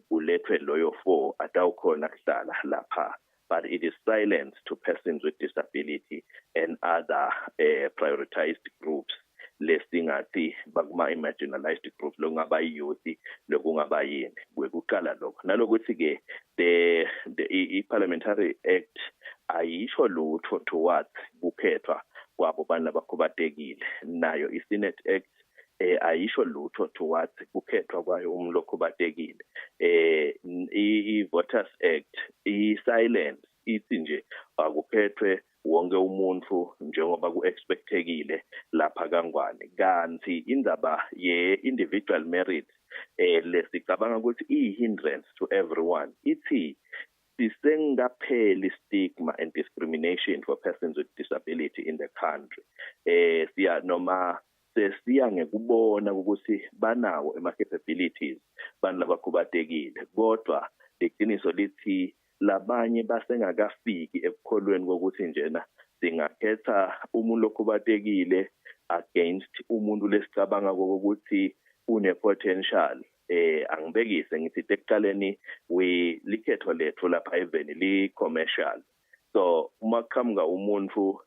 bulethwe loyo 4 atawukhona kuhlala lapha. But it is silent to persons with disability and other prioritized groups. Lesingathi bakuma marginalized groups lokungaba youth lokungaba yini kwekuqala lokho nalokuthi ke the parliamentary act ayisho lutho towards kukhethwa kwabo bantu abakhubatekile. Nayo i-Senate Act ayisho lutho towards kukhethwa kwayo umuntu okhubatekile. I-Voters Act i-silence ithi nje akukhethwe wonke umuntu njengoba ku-expectekile lapha kaNgwane. Kanti indaba ye-individual merit lesicabanga ukuthi iyi-hindrance to everyone. Ithi sisengapheli stigma and discrimination for persons with disability in the country. Noma sesiya ngekubona ukuthi banawo ama-capabilities bantu labakhubatekile, kodwa leqiniso lithi labanye basengakafiki ekukholweni kokuthi njena singakhetha umuntu okhubatekile against umuntu lesicabanga kokuthi une-potential. Angibekise ngithi ekuqaleni likhetho lethu lapha even li-commercial. So uma kuqhamuka umuntu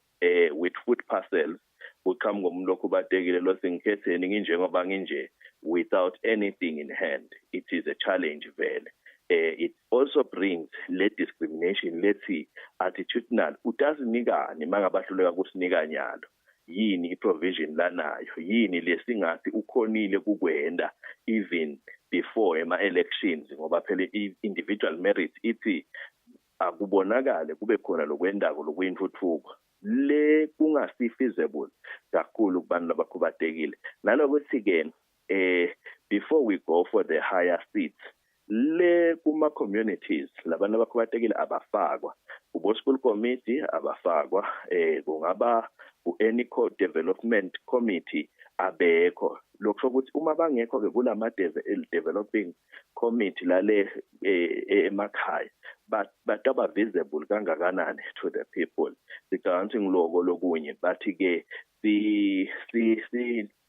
with food parcels, uqhamuka umuntu okhubatekile lo singikhetheni nginjengoba nginje without anything in hand, it is a challenge vele. It also brings le discrimination lethi attitudinal utazinikani mangabahluleka kusinika nyalo yini i-provision lanayo, yini lesingathi ukhonile kukwenda even before ema-elections, ngoba phela i-individual merit ithi akubonakale kube khona lokwendako lokuyintuthuko le kungasi feasible kakhulu kubantu abakhubatekile. Nalokuthi ke before we go for the higher seats, le kuma communities labantu abakhubatekile abafakwa school committee abafakwa kungaba any co-development committee abekho lokho ukuthi uma bangekho ke kulama developing committee lale emakhaya but aba visible kangakanani to the people sicanthi ngiloko lokunye bathi ke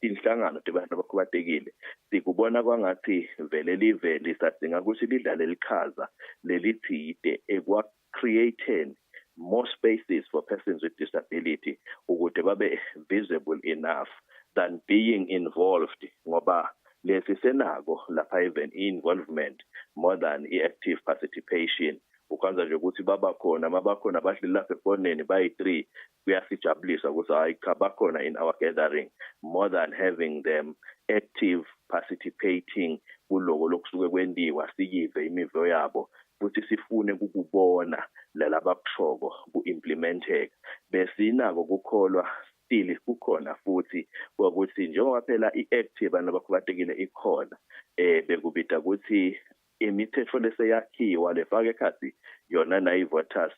inhlangano debantu abakhubatekile sikubona kwangathi vele live lisadinga ukuthi lidlale lichaza lelithide ekwa creating more spaces for persons with disability ukuthi babe visible enough than being involved ngoba lesi senako lapha even involvement more than active participation ukwenza nje ukuthi babakhona mabakhona bahleli lapha efoneni bayi3 kuyasijabulisa ukuthi hayi cha bakhona in our gathering more than having them active participating kuloko lokusuke kwendiwa siyive imivo yabo futhi sifune ukubona lalaba kushoko kuimplementeka bese inako kukholwa still kukhona futhi ukuthi njengoba phela iactive abantu abakhubatekile ikhona bekubita ukuthi imithetho leseyakhiwa lefake ekhasi yona na i-voters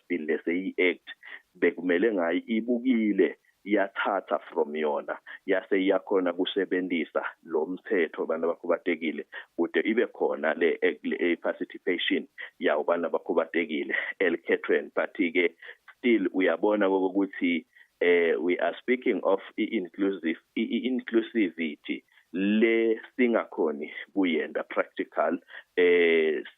bill leseyi-act bekumele ngayi ibukile yathatha from yona yase iyakhona kusebenzisa lo mthetho abantu abakhubatekile kude ibe khona le participation yawo abantu abakhubatekile elikhethweni but ke still uyabona ukuthi we are speaking of inclusivity le singakhoni kuyenda practical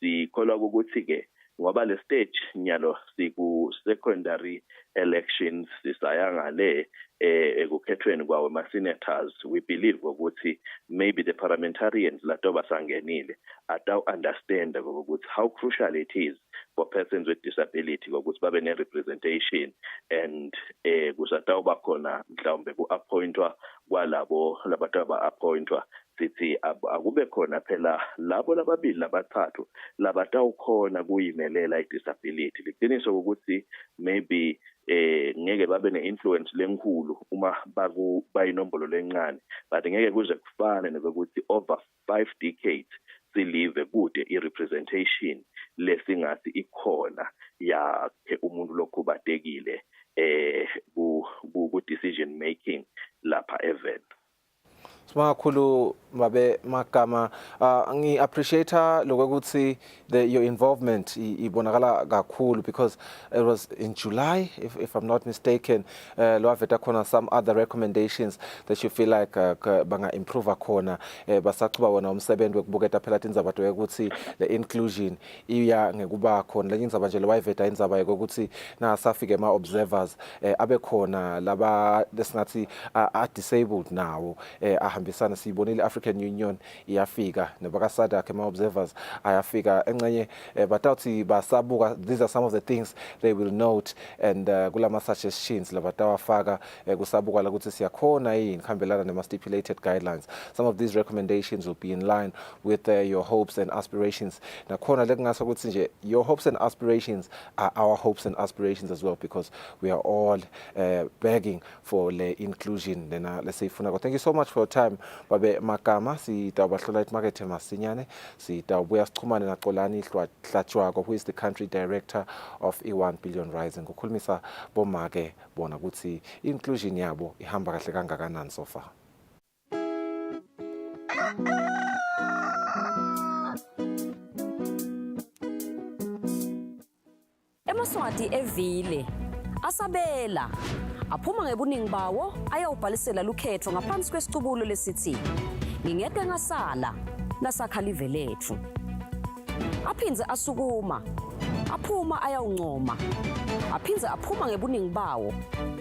sikholwa ukuthi ke ngoba le stage nyalo siku secondary elections sisayangale ekukhethweni kwawo ma senators we believe ukuthi maybe the parliamentarians lato basangenile ata understand ukuthi how crucial it is for persons with disability ukuthi babe ne representation and kusatawuba khona mhlawumbe ku-appointwa kwalabo labantu aba-appointwa sithi akube khona phela labo lababili labathathu labatawukhona kuyimelela i-disability liqiniso ukuthi maybe ngeke babe ne-influence lenkulu uma bayinombolo lencane but ngeke kuze kufane nokuthi over 5 decades silive kude i-representation lesingathi ikhona yakhe umuntu lokhubatekile ku-decision making lapha even. Smakhulu babe magama ngi-appreciate lokuthi your involvement ibonakala kakhulu because it was in July if I'm not mistaken lwaveta khona some other recommendations that you feel like banga improve khona basaqhuba wona umsebenzi wokubuketa phela indzaba ukuthi the inclusion iya ngekuba khona le indzaba nje lwaveta indzaba yokuthi nasafike ama observers abe khona laba lesingathi are disabled now ahambisana sibonile African Union iyafika nebakasada ke ma observers ayafika encenye batawuthi basabuka these are some of the things they will note and kulama suggestions labatawafaka kusabuka ukuthi siyakhona yini khambelana nema stipulated guidelines. Some of these recommendations will be in line with your hopes and aspirations nakhona lekungaso ukuthi nje your hopes and aspirations are our hopes and aspirations as well because we are all begging for the inclusion then let's say funako. Thank you so much for your time babe magama sitawubahlola imarket masinyane sitawubuya sichumane naXolani Hlatshwako who is the country director of i1 Billion Rising ukukhulumisa bomake bona ukuthi inclusion yabo ihamba kahle kangakanani so far. Emaswati evile asabela aphuma ngebuningi bawo ayawubhalisela lukhetho ngaphansi kwesicubulo lesithi ngingeke ngasala nasakhalive lethu aphinze asukuma aphuma ayawuncoma aphinze aphuma ngebuningi bawo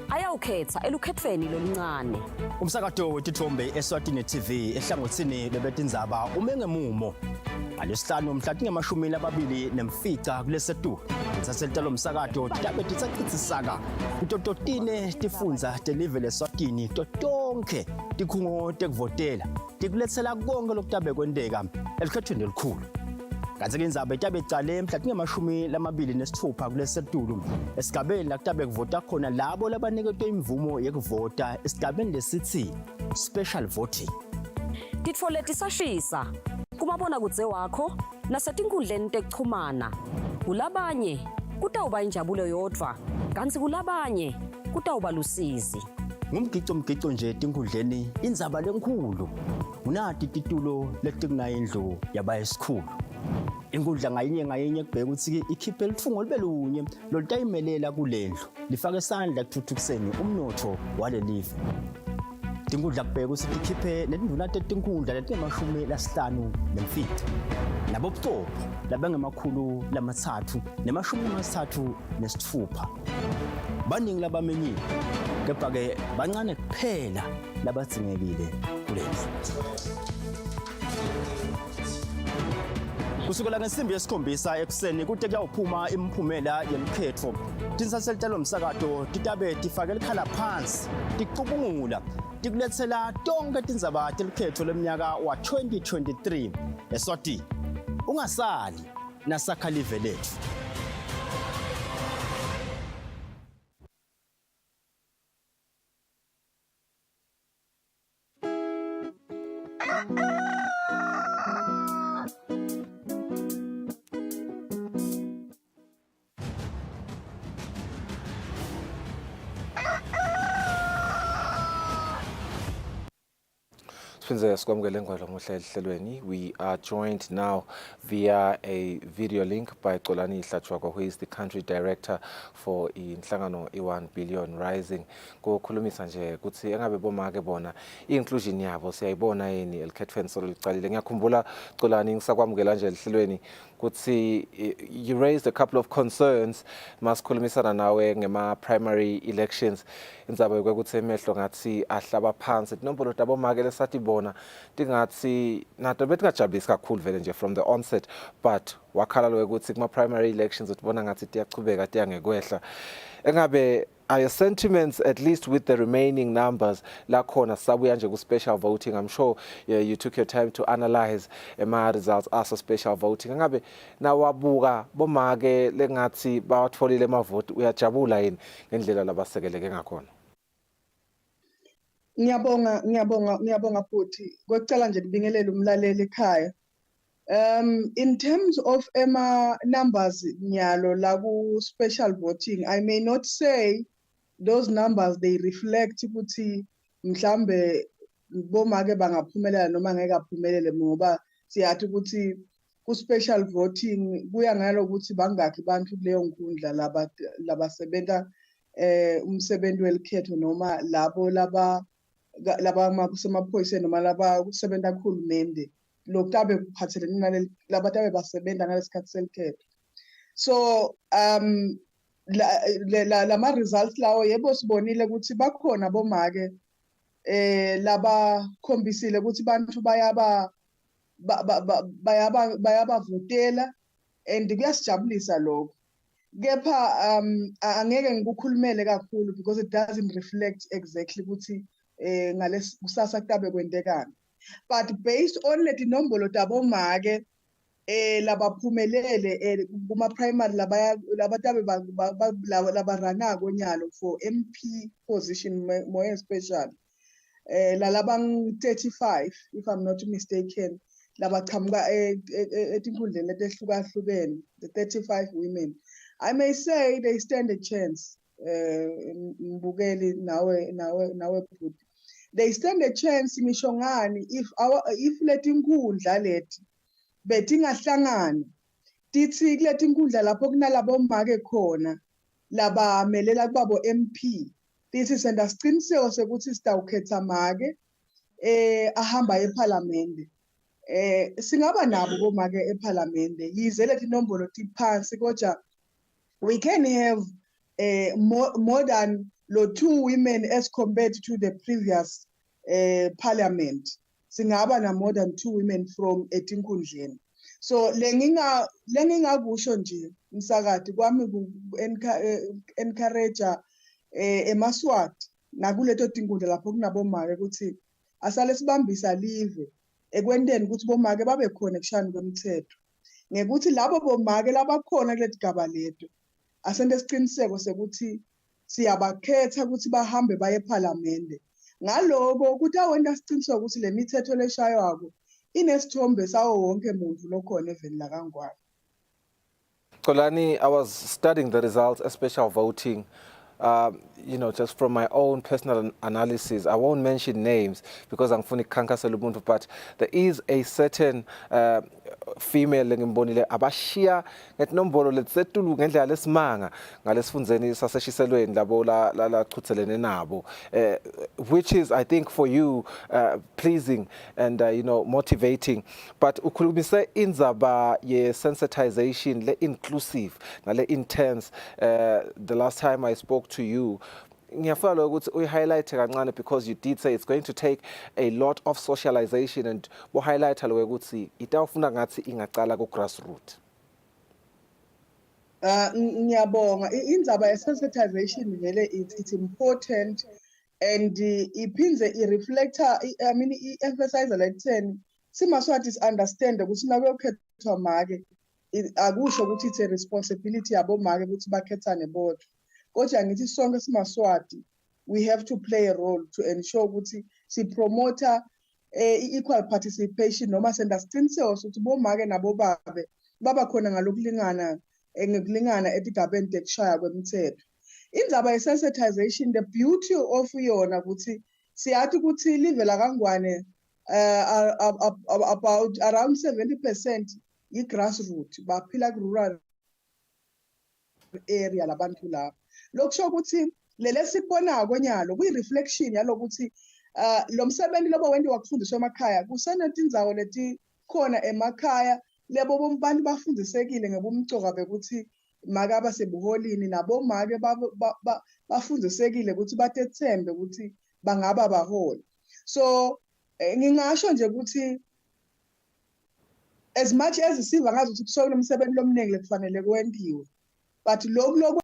ayawukhetha elukhethweni loluncane. Umsakazo wetithombe Eswatini TV ehlangothini lebetindzaba umengemumo ngalesihlanu mhla tinge-24 kulesetu saselitalo umsakazo tabe titsacitsisaka kutototine tifundza telive leSwatini totonke tikhungo tekuvotela tikulethela konke lokutabe kwenteka elikhethweni elikhulu. Kanti-ke indzaba itabe icale mhla tinge-26 kulesetulu esigabeni lakutabe kuvota khona labo labaniketwe imvumo yekuvota esigabeni lesithi special voting. titfole tisashisa kumabona kudze wakho nasetinkundleni tekuchumana. Kulabanye kutawuba injabulo yodva, kanti kulabanye kutawuba lusizi. Ngumgico nje tinkundleni indzaba lenkhulu. Unati titulo letikunayo indlu yabayesikhulu. Inkundla ngayinye kubheka ukuthi ikhiphe lifungo libelunye lolutayimelela kulendlu lifake isandla ekuthuthukiseni umnotho walelive. Tinkundla kubheka ukuthi tikhiphe netinduna tetinkundla letingamashumi 50 nabobucopho labangama336. Baningi labamenyile, kepha-ke bancane kuphela labadzingekile kulendlu. Kusukela ngesimbi yesikhombisa ekuseni kude kuyawuphuma imiphumela yemkhetfo. Tinsaselitelo msakato titabe tifake likhala phansi, ticubungula, tikuletsela tonke tindzaba telukhetfo leminyaka wa 2023 Eswatini. Ungasali nasakhalive letfu. We are joined now via a video link by Xolani Hlatshwako, who is the country director for Inhlangano I1 Billion Rising. Ko khulumisa nje kuthi engabe bomake bona inclusion yabo siyayibona yini elikhetfweni soluqalile. Ngiyakhumbula Xolani ngisakwamukela nje ehlelweni kuthi you raised a couple of concerns masikhulumisana nawe ngema primary elections. Indzaba yokuthi emehlo ngathi ahlaba phansi inombolo tabomake lesathi bona tingathi nato betingajabulisi kakhulu vele nje from the onset, but wakhala lo ukuthi kuma primary elections utibona ngathi tiyachubeka tiyangekwehla. Engabe are your sentiments, at least with the remaining numbers, la khona sabuya nje ku special voting? I'm sure you took your time to analyze ema results as a special voting. Engabe nawabuka bomake lengathi bawatfolile amavoti uyajabula yini ngendlela labasekeleke ngakhona? Ngiyabonga futhi ngokucela nje kubingelele umlaleli ekhaya. In terms of numbers nyalo la ku special voting, I may not say those numbers they reflect ukuthi mhlambe bomake bangaphumelela noma ngeke aphumelele, ngoba siyathi ukuthi ku special voting kuya ngalo ukuthi bangakhi bantu kuleyo nkundla labasebenza umsebenzi welikhetho noma labo laba semaphoyiseni noma laba kusebenza kuhulumende lokutabe kuphathelene naleli labatabe basebenza ngalesikhathi selikhetho. So lama results lawo yebo sibonile ukuthi bakhona bomake laba khombisile ukuthi bantu bayabavotela and kuyasijabulisa lokho. Kepha angeke ngikukhulumele kakhulu because it doesn't reflect exactly ukuthi ngales kusasa kutabe kwendekani. But based on leti nombolo tabomake labaphumelele kuma primary labatabe labaranako nyalo for MP position more especially lalabang 35 if I'm not mistaken, labaqhamuka etinkundleni letehlukahlukene, the 35 women. I may say they stand a chance. Mbukeli nawe bhuti, they stand a chance ngisho ngani if letinkundla leti betingahlangani tithi kuletinkundla lapho kunalabo make khona labamelela kubabo MP, tithi senda siqiniseko sekuthi sitawukhetha make ahamba eParliament. Singaba nabo bomake eParliament yize leti nombolo tiphansi, kodwa we can have more than 2 women as compared to the previous parliament. Singaba na more than 2 women from etinkundleni. So lengingakusho nje msakati kwami encourage emaswati nakuleto tinkundla lapho kunabomake ukuthi asale sibambisa live ekwenteni ukuthi bomake babe khona kushani kwemthetho, ngekuthi labo bomake labakhona kuletigaba leto asente siqiniseko sekuthi siyabakhetha ukuthi bahambe baye eParliament. ngaloko ukuthi awenda siqiniswa ukuthi le mithetho leshaywako inesithombe sawo wonke umuntu lokhona eveni lakangwane. Kolani, I was studying the results, especially voting. You know, just from my own personal analysis, I won't mention names because I'm funny kankasela ubuntu, but there is a certain female ngimbonile abashiya ngetombolo letsetulu ngendlela lesimanga ngalesifundzeni saseshiselweni labo la chutselene nabo, which is, I think, for you pleasing and you know, motivating. But ukhulumise indzaba ye sensitization le inclusive nale intense. The last time I spoke to you, ngiyafuna ukuthi uyi-highlight kancane because you did say it's going to take a lot of socialization, and bo-highlight lo ukuthi itawufuna ngathi ingaqala ku-grassroots. Ngiyabonga indzaba ye-sensitization vele it's important, and iphindze i-reflector, I mean i-emphasize lekutheni simaswati is understand ukuthi nakuyokhethwa make akusho ukuthi it's a responsibility yabo make ukuthi bakhethane bodwa. Kodwa ngithi sonke simaswati, we have to play a role to ensure ukuthi si promote equal participation noma senda siqiniseko ukuthi bomake nabo babe baba khona ngalokulingana ngekulingana etigabeni tekushaya kwemithetho. Indzaba ye-sensitization, the beauty of yona ukuthi siyathi ukuthi live lakangwane about around 70% yi-grassroots baphila ku-rural area labantu laba. Lokusho ukuthi lele sikubonako kwenyalo kuyi-reflection yalokuthi lo msebenzi lobo wendiwa kufundiswa emakhaya kusenetindzawo leti khona emakhaya lebo bombantu bafundisekile ngebumcoka bekuthi make abasebuholini nabo make bafundisekile ukuthi batethembe ukuthi bangaba baholi. So ngingasho nje ukuthi as much as siva ngazi ukuthi kusokunomsebenzi lomningi lekufanele kwendiwe, but lokho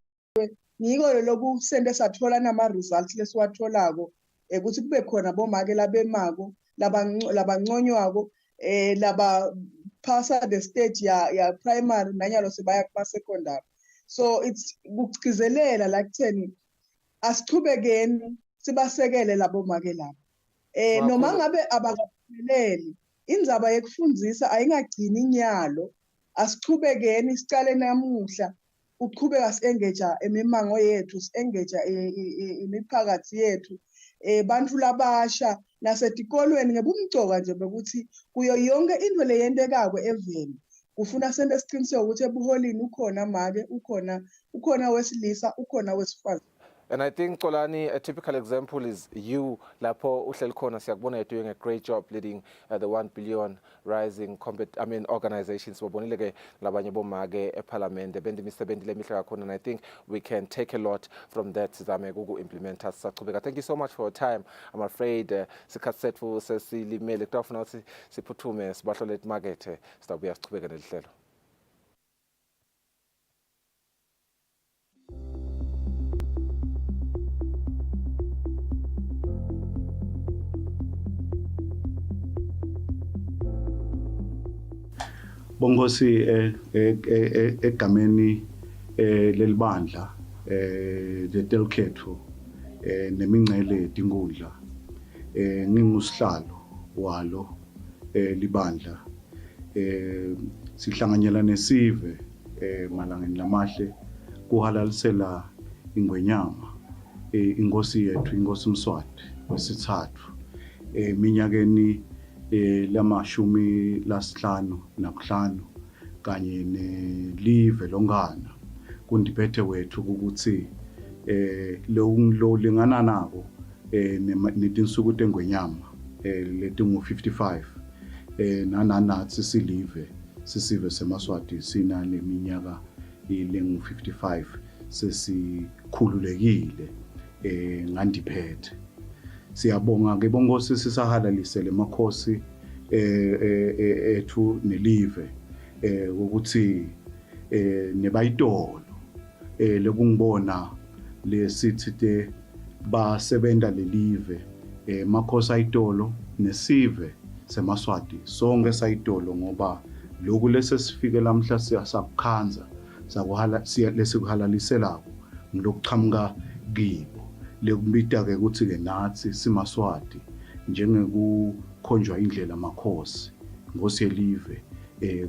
ngiko lokhu sende sathola nama results lesiwatholako ukuthi kube khona bomake labemako labanconywako laba passa the stage ya primary nanyalo sebaya kuma secondary. So it's kucizelela la kutheni asichubekeni sibasekele labo make labo noma ngabe abakapheleli indzaba yekufundisa ayingagcini inyalo, asichubekeni sicale namuhla uqhubeka si-engage imimango yethu, si-engage imiphakathi yethu, bantu labasha nasetikolweni ngebumcoka nje bekuthi kuyo yonke into leyendekako eveni kufuna sente siqiniseke ukuthi ebuholini ukhona make, ukhona wesilisa, ukhona wesifazane. And I think, Kolani, a typical example is you, Lapo Uhlel Kona Siakbona, you're doing a great job leading the 1 billion rising organizations. And I think we can take a lot from that. Thank you so much for your time. I'm afraid Sikatsetfu Sesili Melektof Siputume Sbatlolet Magete Stabia Stubega. Bongosi egameni lelibandla letelkhetho nemingcele tingudla ngingusihlalo walo libandla sihlanganyela nesive malangeni lamahle kuhalalisela ingwenyama inkosi yethu inkosi Mswati wesithathu minyakeni lamashumi lasihlanu nakuhlanu kanye nelive longana kundiphethe wethu ukuthi lo lingana nabo netinsuku tengwenyama letingu 55 nananathi sisive semaswati sina leminyaka ilengu 55 sesikhululekile ngandiphethe. Siyabonga ke bongosi sisahalalisele makhosi ethu nelive ukuthi nebayitolo lekungibona lesithi te basebenta lelive makhosi ayitolo nesive semaswati sonke sayitolo ngoba lokhu lesesifike lamhla siyasakukhanza sakuhala lesikuhalaliselako ngilokuqhamuka kibo lekubita-ke ukuthi-ke nathi simaswati njengekukhonjwa indlela amakhosi Nkosi yelive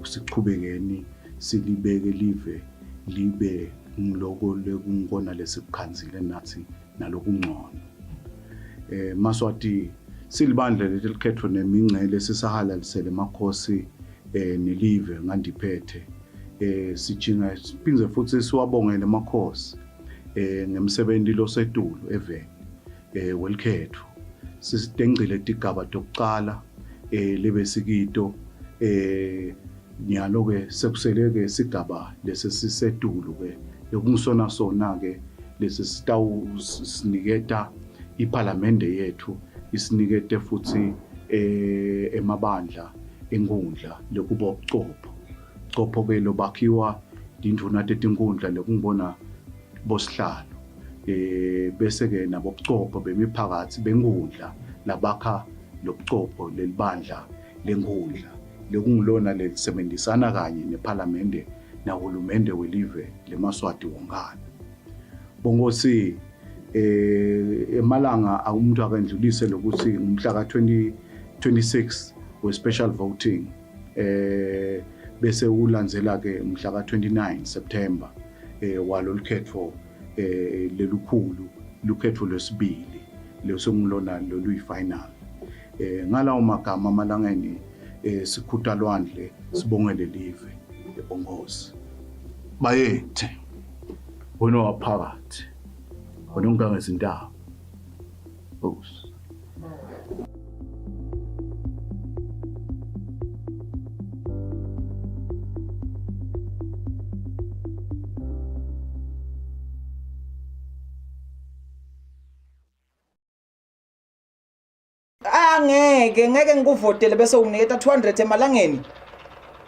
sichubekeni silibeke live libe ngiloko lekungona lesikukhanzile nathi nalokungcono. Maswati silibandla leli likhethwa nemingcele sisahalalisele makhosi nelive ngandiphethe sijinga siphinze futhi siwabongele makhosi ngemsebenzi losetulo eveni welikhetho sisidengcile tigaba tokuqala lebe sikito nyalo ke sekuseleke sigaba lesisisetulo ke yokungisona sona ke lesi sitawu siniketa iParliament yethu isinikete futhi emabandla enkundla lokuba ubuchopho ke lobakhiwa induna tetinkundla lokungibona bosihlalo bese ke nabo ubuchopho bemiphakathi benkundla labakha lobuchopho lelibandla lenkundla lokungilona lelisebenzisana kanye neParliament nahulumende welive leMaswati wonkana bongosi emalanga umuntu akandlulise lokuthi ngumhla ka-26 we-special voting bese ulandzela ke umhla ka-29 September walolukhetho lelukhulu lukhetho lwesibili lesongilona loluyi-final ngalawo magama amalangeni sikhutha lwandle sibongele live ebongosi bayethe wena waphakathi wena ungangezindaba Nkosi. Ngeke ngikuvotele bese unginiketa 200 emalangeni.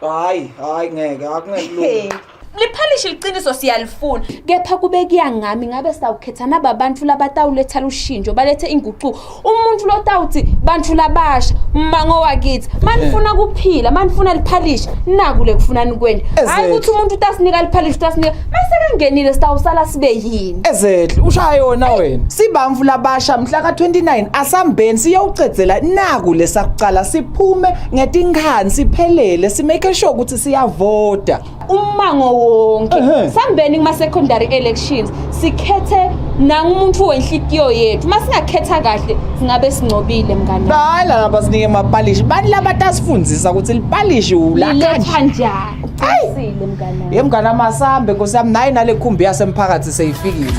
Hayi ngeke akungelula. Liphalishe iqiniso siyalifuna kepha kube kuyangami ngabe sawukhetha nababantu labatawuletha ushintsho balethe inguquko umuntu lotawuthi bantu labasha mango wakithi manifuna kuphila manifuna liphalishe naku lekufunani kweni hayi ukuthi umuntu utasinika liphalishe utasinika mase kangenile sitawusala sibe yini Ezehle ushaya yona wena sibamvu labasha mhla ka29 asambeni siyowucedzela naku lesakuqala siphume ngetinkhani siphelele simake sure ukuthi siyavota umango wonke sambeni kuma secondary elections sikhethe nangumuntu wenhlitiyo yethu masingakhetha kahle singabe sincobile mngani hayi laba sinike amapalishi bani labatasifundisa ukuthi lipalishi uletha njani usile mngani yemngani amasambe Nkosi yami nayi nale khumbi yasemphakathi seyifikile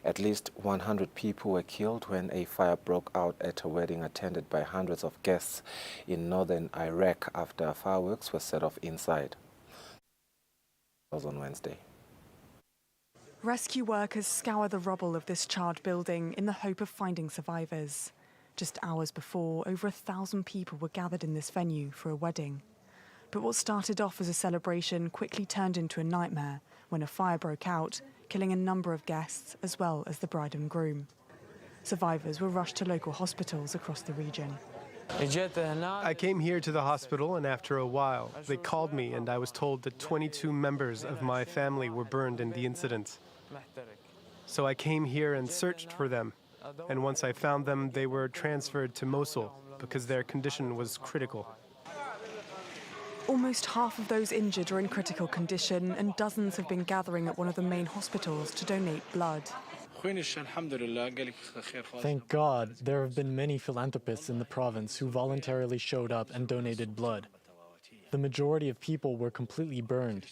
At least 100 people were killed when a fire broke out at a wedding attended by hundreds of guests in northern Iraq after fireworks were set off inside. That was on Wednesday. Rescue workers scour the rubble of this charred building in the hope of finding survivors. Just hours before, over 1,000 people were gathered in this venue for a wedding. But what started off as a celebration quickly turned into a nightmare when a fire broke out, killing a number of guests as well as the bride and groom. Survivors were rushed to local hospitals across the region. I came here to the hospital and after a while, they called me and I was told that 22 members of my family were burned in the incident. So I came here and searched for them. And once I found them, they were transferred to Mosul because their condition was critical. Almost half of those injured are in critical condition and dozens have been gathering at one of the main hospitals to donate blood. Thank God, there have been many philanthropists in the province who voluntarily showed up and donated blood. The majority of people were completely burned,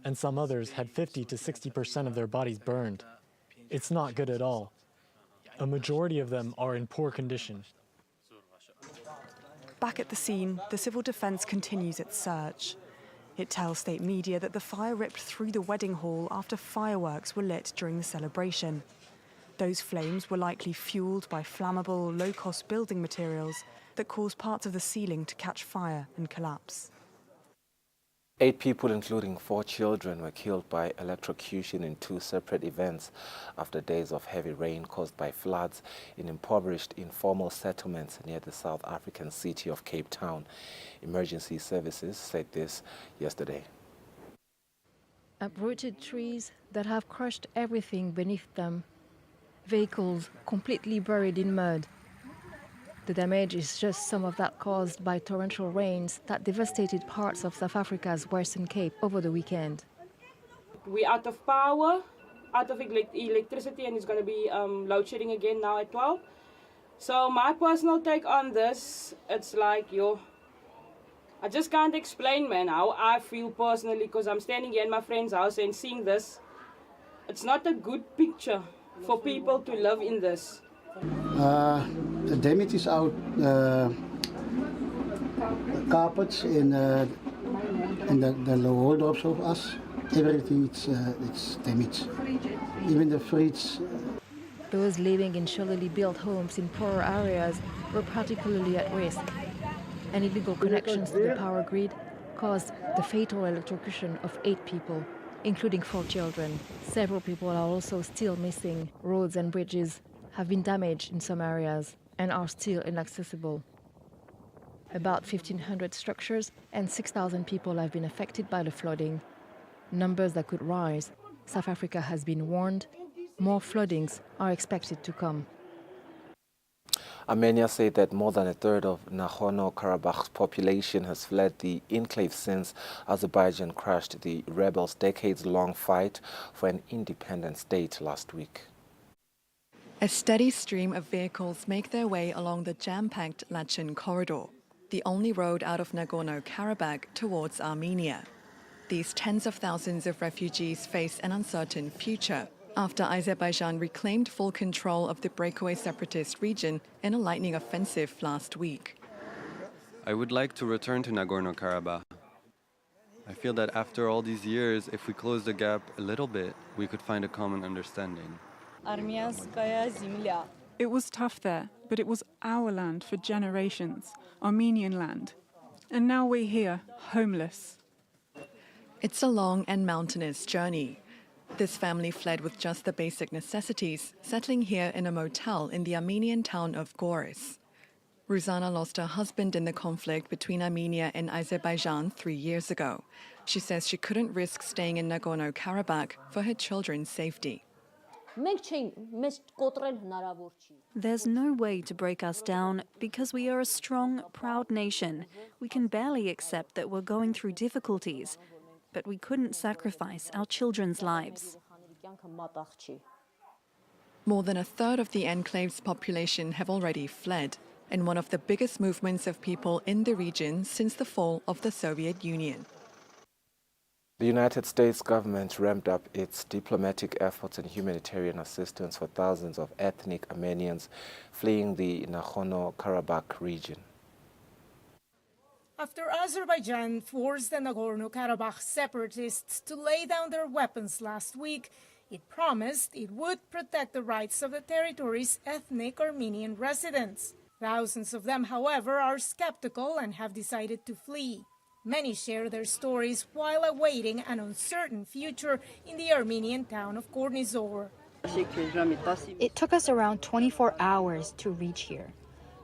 and some others had 50 to 60% of their bodies burned. It's not good at all. A majority of them are in poor condition. Back at the scene, the civil defence continues its search. It tells state media that the fire ripped through the wedding hall after fireworks were lit during the celebration. Those flames were likely fueled by flammable, low-cost building materials that caused parts of the ceiling to catch fire and collapse. 8 people, including 4 children, were killed by electrocution in 2 separate events after days of heavy rain caused by floods in impoverished informal settlements near the South African city of Cape Town. Emergency services said this yesterday. Uprooted trees that have crushed everything beneath them. Vehicles completely buried in mud. The damage is just some of that caused by torrential rains that devastated parts of South Africa's Western Cape over the weekend. We're out of power, out of electricity, and it's going to be load shedding again now at 12. So my personal take on this, it's like, I just can't explain, man, how I feel personally, because I'm standing here in my friend's house and seeing this. It's not a good picture for people to live in this. The damage is out, carpets and the wardrobes of us, everything it's damaged, even the fridge. Those living in shallowly built homes in poorer areas were particularly at risk. And illegal connections to the power grid caused the fatal electrocution of 8 people, including 4 children. Several people are also still missing. Roads and bridges have been damaged in some areas and are still inaccessible. About 1,500 structures and 6,000 people have been affected by the flooding. Numbers that could rise. South Africa has been warned. More floodings are expected to come. Armenia said that more than a third of Nagorno-Karabakh's population has fled the enclave since Azerbaijan crushed the rebels' decades-long fight for an independent state last week. A steady stream of vehicles make their way along the jam-packed Lachin corridor, the only road out of Nagorno-Karabakh towards Armenia. These tens of thousands of refugees face an uncertain future after Azerbaijan reclaimed full control of the breakaway separatist region in a lightning offensive last week. I would like to return to Nagorno-Karabakh. I feel that after all these years, if we close the gap a little bit, we could find a common understanding. It was tough there, but it was our land for generations, Armenian land. And now we're here, homeless. It's a long and mountainous journey. This family fled with just the basic necessities, settling here in a motel in the Armenian town of Goris. Ruzana lost her husband in the conflict between Armenia and Azerbaijan 3 years ago. She says she couldn't risk staying in Nagorno-Karabakh for her children's safety. There's no way to break us down because we are a strong, proud nation. We can barely accept that we're going through difficulties, but we couldn't sacrifice our children's lives. More than a third of the enclave's population have already fled, and one of the biggest movements of people in the region since the fall of the Soviet Union. The United States government ramped up its diplomatic efforts and humanitarian assistance for thousands of ethnic Armenians fleeing the Nagorno-Karabakh region. After Azerbaijan forced the Nagorno-Karabakh separatists to lay down their weapons last week, it promised it would protect the rights of the territory's ethnic Armenian residents. Thousands of them, however, are skeptical and have decided to flee. Many share their stories while awaiting an uncertain future in the Armenian town of Kornizor. It took us around 24 hours to reach here.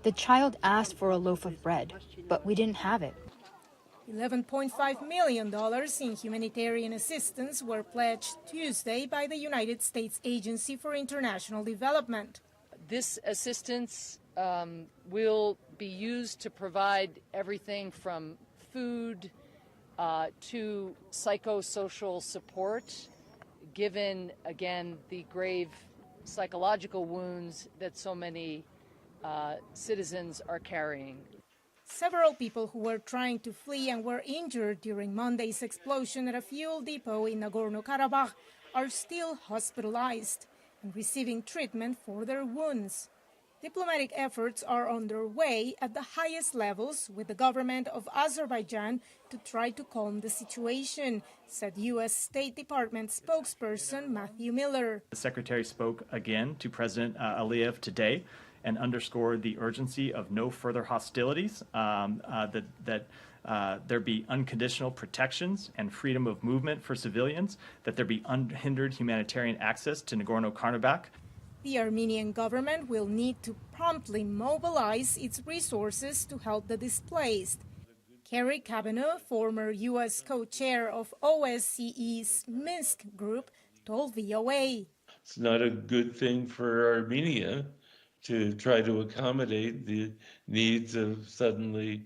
The child asked for a loaf of bread, but we didn't have it. $11.5 million in humanitarian assistance were pledged Tuesday by the United States Agency for International Development. This assistance will be used to provide everything from food to psychosocial support, given, again, the grave psychological wounds that so many citizens are carrying. Several people who were trying to flee and were injured during Monday's explosion at a fuel depot in Nagorno-Karabakh are still hospitalized and receiving treatment for their wounds. Diplomatic efforts are underway at the highest levels with the government of Azerbaijan to try to calm the situation, said U.S. State Department spokesperson Matthew Miller. The Secretary spoke again to President Aliyev today and underscored the urgency of no further hostilities, that there be unconditional protections and freedom of movement for civilians, that there be unhindered humanitarian access to Nagorno-Karabakh. The Armenian government will need to promptly mobilize its resources to help the displaced. Kerry Kavanaugh, former U.S. co-chair of OSCE's Minsk group, told VOA. It's not a good thing for Armenia to try to accommodate the needs of suddenly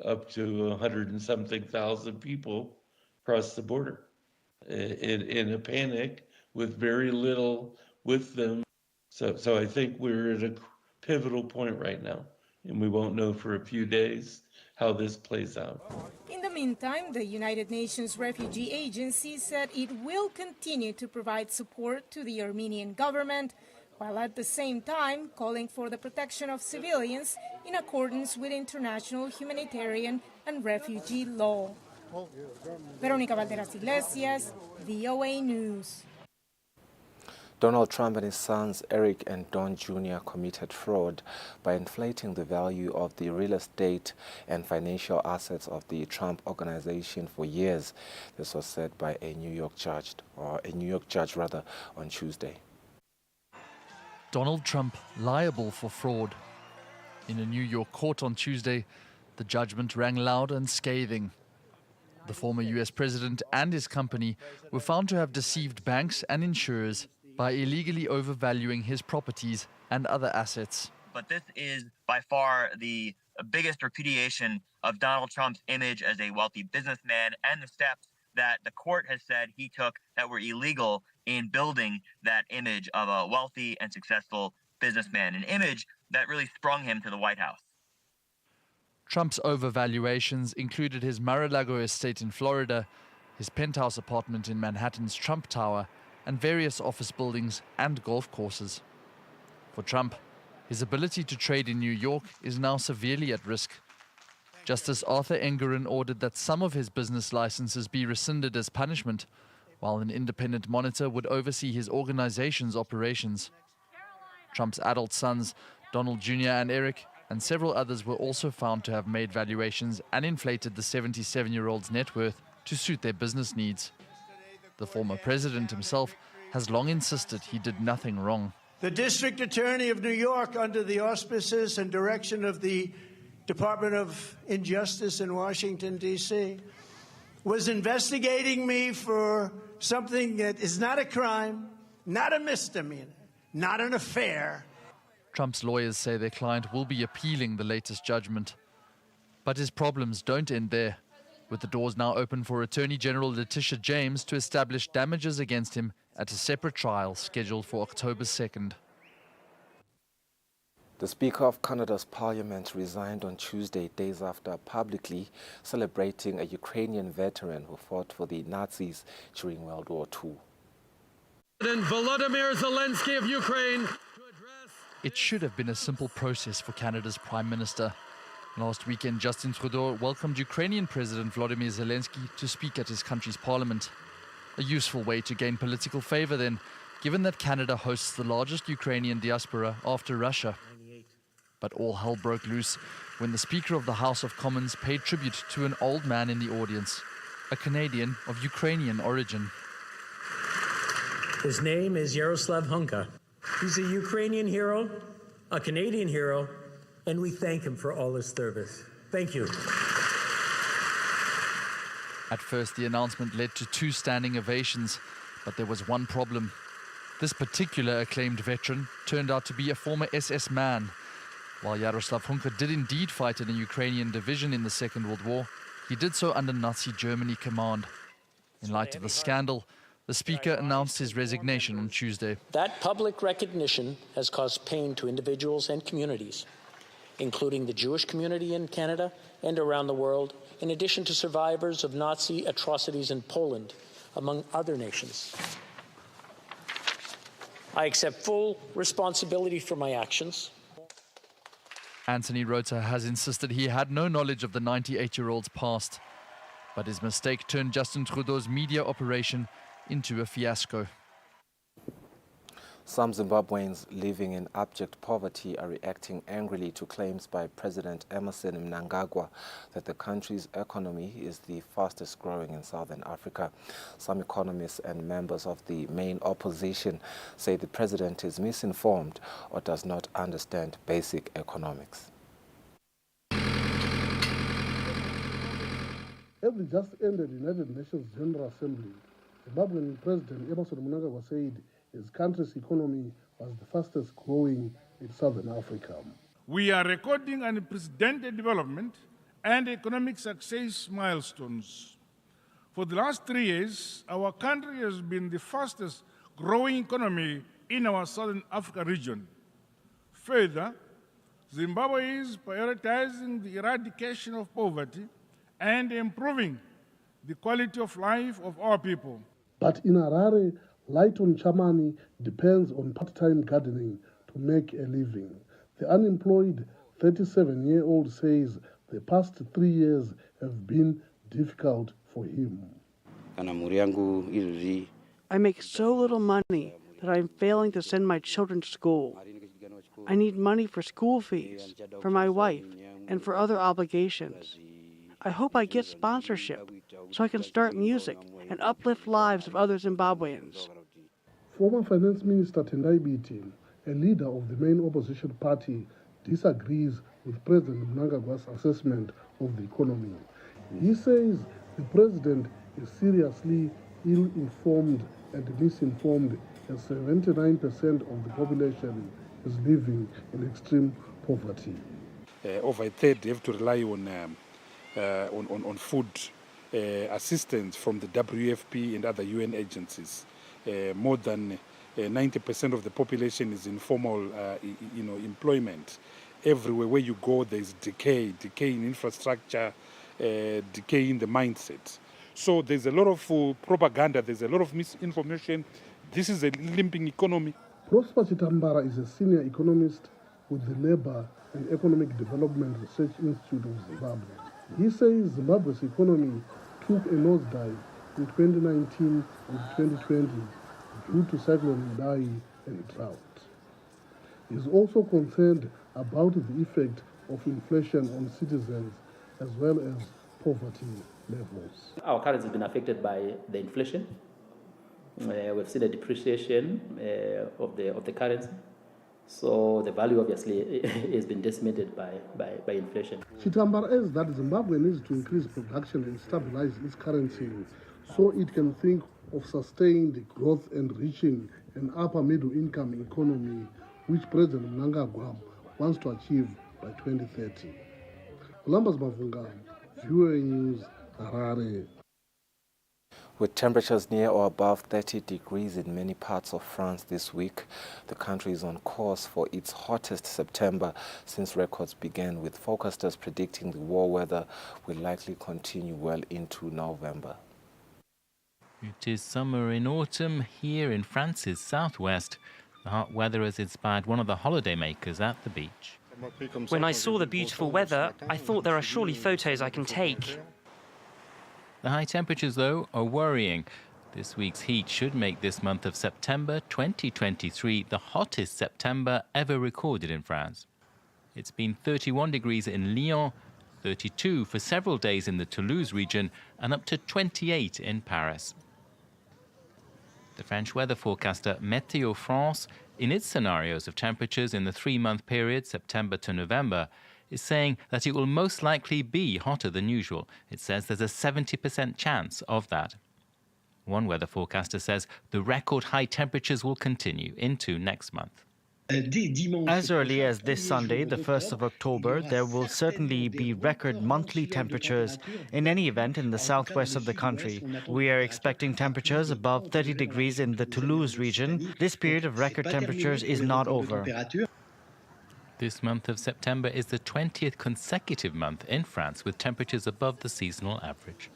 up to 100 and something thousand people across the border in a panic with very little with them. So I think we're at a pivotal point right now, and we won't know for a few days how this plays out. In the meantime, the United Nations Refugee Agency said it will continue to provide support to the Armenian government, while at the same time calling for the protection of civilians in accordance with international humanitarian and refugee law. Veronica Valderas Iglesias, VOA News. Donald Trump and his sons Eric and Don Jr. committed fraud by inflating the value of the real estate and financial assets of the Trump organization for years. This was said by a New York judge on Tuesday. Donald Trump liable for fraud. In a New York court on Tuesday, the judgment rang loud and scathing. The former US president and his company were found to have deceived banks and insurers by illegally overvaluing his properties and other assets. But this is by far the biggest repudiation of Donald Trump's image as a wealthy businessman and the steps that the court has said he took that were illegal in building that image of a wealthy and successful businessman, an image that really sprung him to the White House. Trump's overvaluations included his Mar-a-Lago estate in Florida, his penthouse apartment in Manhattan's Trump Tower, and various office buildings and golf courses. For Trump, his ability to trade in New York is now severely at risk. Justice Arthur Engoron ordered that some of his business licenses be rescinded as punishment, while an independent monitor would oversee his organization's operations. Trump's adult sons, Donald Jr. and Eric, and several others were also found to have made valuations and inflated the 77-year-old's net worth to suit their business needs. The former president himself has long insisted he did nothing wrong. The District Attorney of New York, under the auspices and direction of the Department of Injustice in Washington, D.C., was investigating me for something that is not a crime, not a misdemeanor, not an affair. Trump's lawyers say their client will be appealing the latest judgment. But his problems don't end there, with the doors now open for Attorney General Letitia James to establish damages against him at a separate trial scheduled for October 2nd. The Speaker of Canada's Parliament resigned on Tuesday, days after publicly celebrating a Ukrainian veteran who fought for the Nazis during World War II. President Volodymyr Zelensky of Ukraine. It should have been a simple process for Canada's Prime Minister. Last weekend, Justin Trudeau welcomed Ukrainian President Volodymyr Zelensky to speak at his country's parliament. A useful way to gain political favor then, given that Canada hosts the largest Ukrainian diaspora after Russia. But all hell broke loose when the Speaker of the House of Commons paid tribute to an old man in the audience, a Canadian of Ukrainian origin. His name is Yaroslav Hunka. He's a Ukrainian hero, a Canadian hero, and we thank him for all his service. Thank you. At first, the announcement led to 2 standing ovations, but there was one problem. This particular acclaimed veteran turned out to be a former SS man. While Yaroslav Hunka did indeed fight in a Ukrainian division in the Second World War, he did so under Nazi Germany command. In light of the scandal, the Speaker announced his resignation on Tuesday. That public recognition has caused pain to individuals and communities, including the Jewish community in Canada and around the world, in addition to survivors of Nazi atrocities in Poland, among other nations. I accept full responsibility for my actions. Anthony Rota has insisted he had no knowledge of the 98-year-old's past, but his mistake turned Justin Trudeau's media operation into a fiasco. Some Zimbabweans living in abject poverty are reacting angrily to claims by President Emmerson Mnangagwa that the country's economy is the fastest growing in Southern Africa. Some economists and members of the main opposition say the president is misinformed or does not understand basic economics. Having just ended the United Nations General Assembly, Zimbabwean President Emmerson Mnangagwa said his country's economy was the fastest growing in Southern Africa. We are recording unprecedented development and economic success milestones. For the last 3 years, our country has been the fastest growing economy in our Southern Africa region. Further, Zimbabwe is prioritizing the eradication of poverty and improving the quality of life of our people. But in Harare, Lighton Chamani depends on part-time gardening to make a living. The unemployed 37-year-old says the past 3 years have been difficult for him. I make so little money that I'm failing to send my children to school. I need money for school fees, for my wife, and for other obligations. I hope I get sponsorship so I can start music and uplift lives of other Zimbabweans. Former Finance Minister Tendai Biti, a leader of the main opposition party, disagrees with President Mnangagwa's assessment of the economy. He says the president is seriously ill-informed and misinformed, as 79% of the population is living in extreme poverty. Over a third have to rely on food assistance from the WFP and other UN agencies. More than 90% of the population is in formal employment. Everywhere where you go, there's decay in infrastructure, decay in the mindset. So there's a lot of propaganda, there's a lot of misinformation. This is a limping economy. Prosper Chitambara is a senior economist with the Labour and Economic Development Research Institute of Zimbabwe. He says Zimbabwe's economy took a nosedive in 2019 and 2020 due to Cyclone Idai and drought. He is also concerned about the effect of inflation on citizens as well as poverty levels. Our currency has been affected by the inflation. We've seen a depreciation of the currency. So the value obviously has been decimated by inflation. Chitambara adds that Zimbabwe needs to increase production and stabilize its currency so it can think of sustained growth and reaching an upper middle income economy, which President Mnangagwa wants to achieve by 2030. Columbus Mavunga, VOA News, Harare. With temperatures near or above 30 degrees in many parts of France this week, the country is on course for its hottest September since records began, with forecasters predicting the warm weather will likely continue well into November. It is summer in autumn here in France's southwest. The hot weather has inspired one of the holidaymakers at the beach. When I saw the beautiful weather, I thought there are surely photos I can take. The high temperatures, though, are worrying. This week's heat should make this month of September 2023 the hottest September ever recorded in France. It's been 31 degrees in Lyon, 32 for several days in the Toulouse region, and up to 28 in Paris. The French weather forecaster Météo France, in its scenarios of temperatures in the 3-month period, September to November, is saying that it will most likely be hotter than usual. It says there's a 70% chance of that. One weather forecaster says the record high temperatures will continue into next month. As early as this Sunday, the 1st of October, there will certainly be record monthly temperatures in any event in the southwest of the country. We are expecting temperatures above 30 degrees in the Toulouse region. This period of record temperatures is not over. This month of September is the 20th consecutive month in France with temperatures above the seasonal average.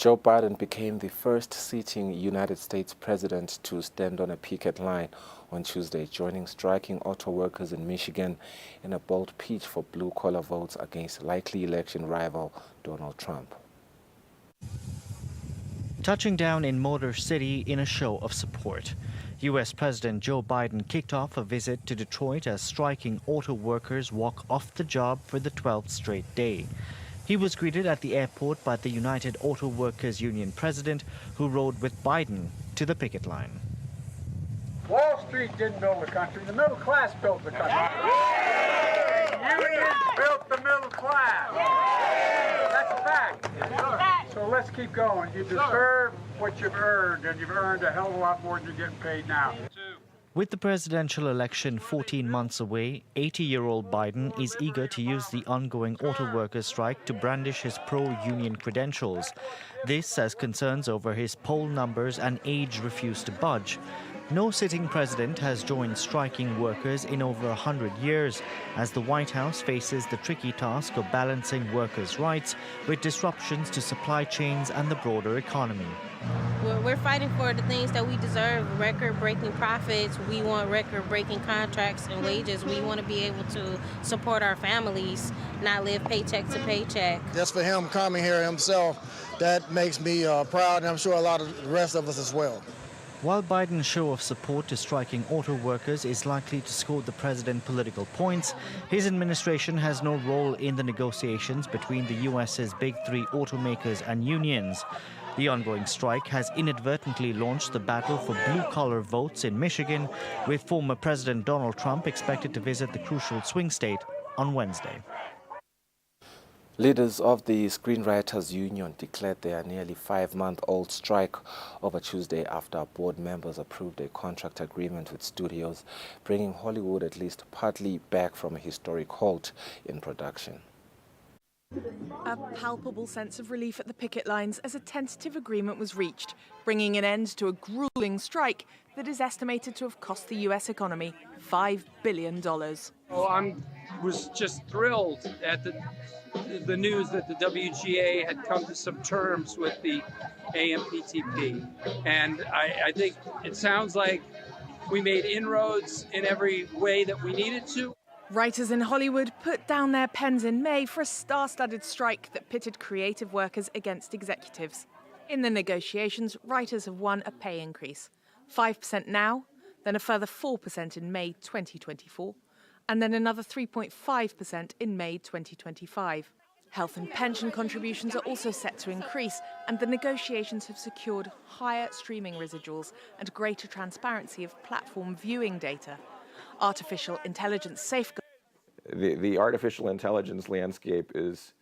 Joe Biden became the first sitting United States president to stand on a picket line on Tuesday, joining striking auto workers in Michigan in a bold pitch for blue-collar votes against likely election rival Donald Trump. Touching down in Motor City in a show of support, U.S. President Joe Biden kicked off a visit to Detroit as striking auto workers walk off the job for the 12th straight day. He was greeted at the airport by the United Auto Workers Union president, who rode with Biden to the picket line. Wall Street didn't build the country, the middle class built the country. Unions built the middle class. That's a fact. So let's keep going. You deserve what you've earned, and you've earned a hell of a lot more than you're getting paid now. With the presidential election 14 months away, 80-year-old Biden is eager to use the ongoing auto workers' strike to brandish his pro-union credentials. This as concerns over his poll numbers and age refuse to budge. No sitting president has joined striking workers in over 100 years, as the White House faces the tricky task of balancing workers' rights with disruptions to supply chains and the broader economy. We're fighting for the things that we deserve, record-breaking profits. We want record-breaking contracts and wages. We want to be able to support our families, not live paycheck to paycheck. Just for him coming here himself, that makes me proud, and I'm sure a lot of the rest of us as well. While Biden's show of support to striking auto workers is likely to score the president political points, his administration has no role in the negotiations between the U.S.'s big three automakers and unions. The ongoing strike has inadvertently launched the battle for blue-collar votes in Michigan, with former President Donald Trump expected to visit the crucial swing state on Wednesday. Leaders of the Screenwriters Union declared their nearly 5-month-old strike over Tuesday after board members approved a contract agreement with studios, bringing Hollywood at least partly back from a historic halt in production. A palpable sense of relief at the picket lines as a tentative agreement was reached, bringing an end to a grueling strike that is estimated to have cost the US economy $5 billion. Oh, I was just thrilled at the news that the WGA had come to some terms with the AMPTP. And I think it sounds like we made inroads in every way that we needed to. Writers in Hollywood put down their pens in May for a star-studded strike that pitted creative workers against executives. In the negotiations, writers have won a pay increase. 5% now, then a further 4% in May 2024, and then another 3.5% in May 2025. Health and pension contributions are also set to increase, and the negotiations have secured higher streaming residuals and greater transparency of platform viewing data. Artificial intelligence safeguards. The artificial intelligence landscape is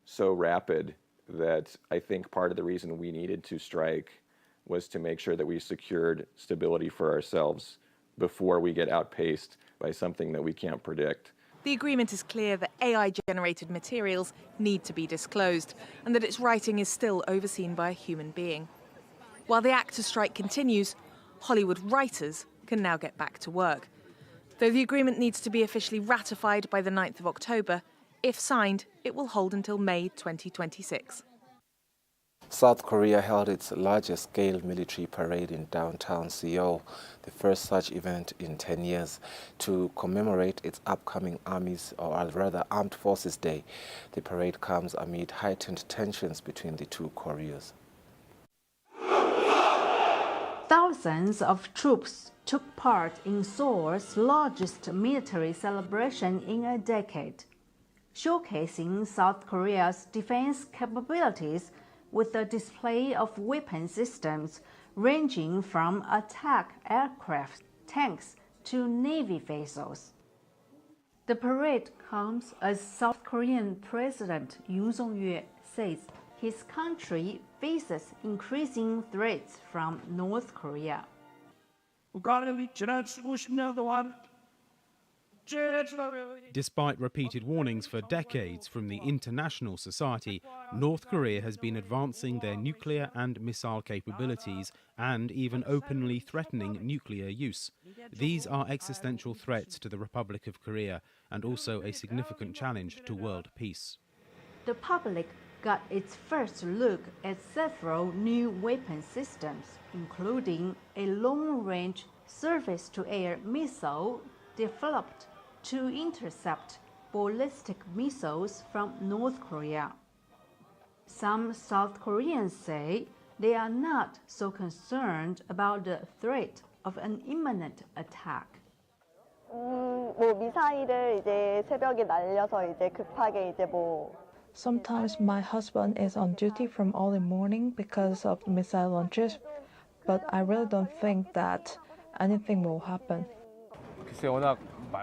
so rapid that I think part of the reason we needed to strike was to make sure that we secured stability for ourselves before we get outpaced by something that we can't predict. The agreement is clear that AI-generated materials need to be disclosed and that its writing is still overseen by a human being. While the actors' strike continues, Hollywood writers can now get back to work. Though the agreement needs to be officially ratified by the 9th of October, if signed, it will hold until May 2026. South Korea held its largest-scale military parade in downtown Seoul, the first such event in 10 years, to commemorate its upcoming Armed Forces Day. The parade comes amid heightened tensions between the two Koreas. Thousands of troops took part in Seoul's largest military celebration in a decade, showcasing South Korea's defense capabilities with a display of weapon systems ranging from attack aircraft, tanks, to Navy vessels. The parade comes as South Korean President Yoon Suk-yeol says his country faces increasing threats from North Korea. Despite repeated warnings for decades from the international society, North Korea has been advancing their nuclear and missile capabilities and even openly threatening nuclear use. These are existential threats to the Republic of Korea and also a significant challenge to world peace. The public got its first look at several new weapon systems, including a long-range surface-to-air missile developed to intercept ballistic missiles from North Korea. Some South Koreans say they are not so concerned about the threat of an imminent attack. 미사일을 이제 새벽에 날려서 이제 급하게 이제 Sometimes my husband is on duty from early morning because of missile launches, but I really don't think that anything will happen.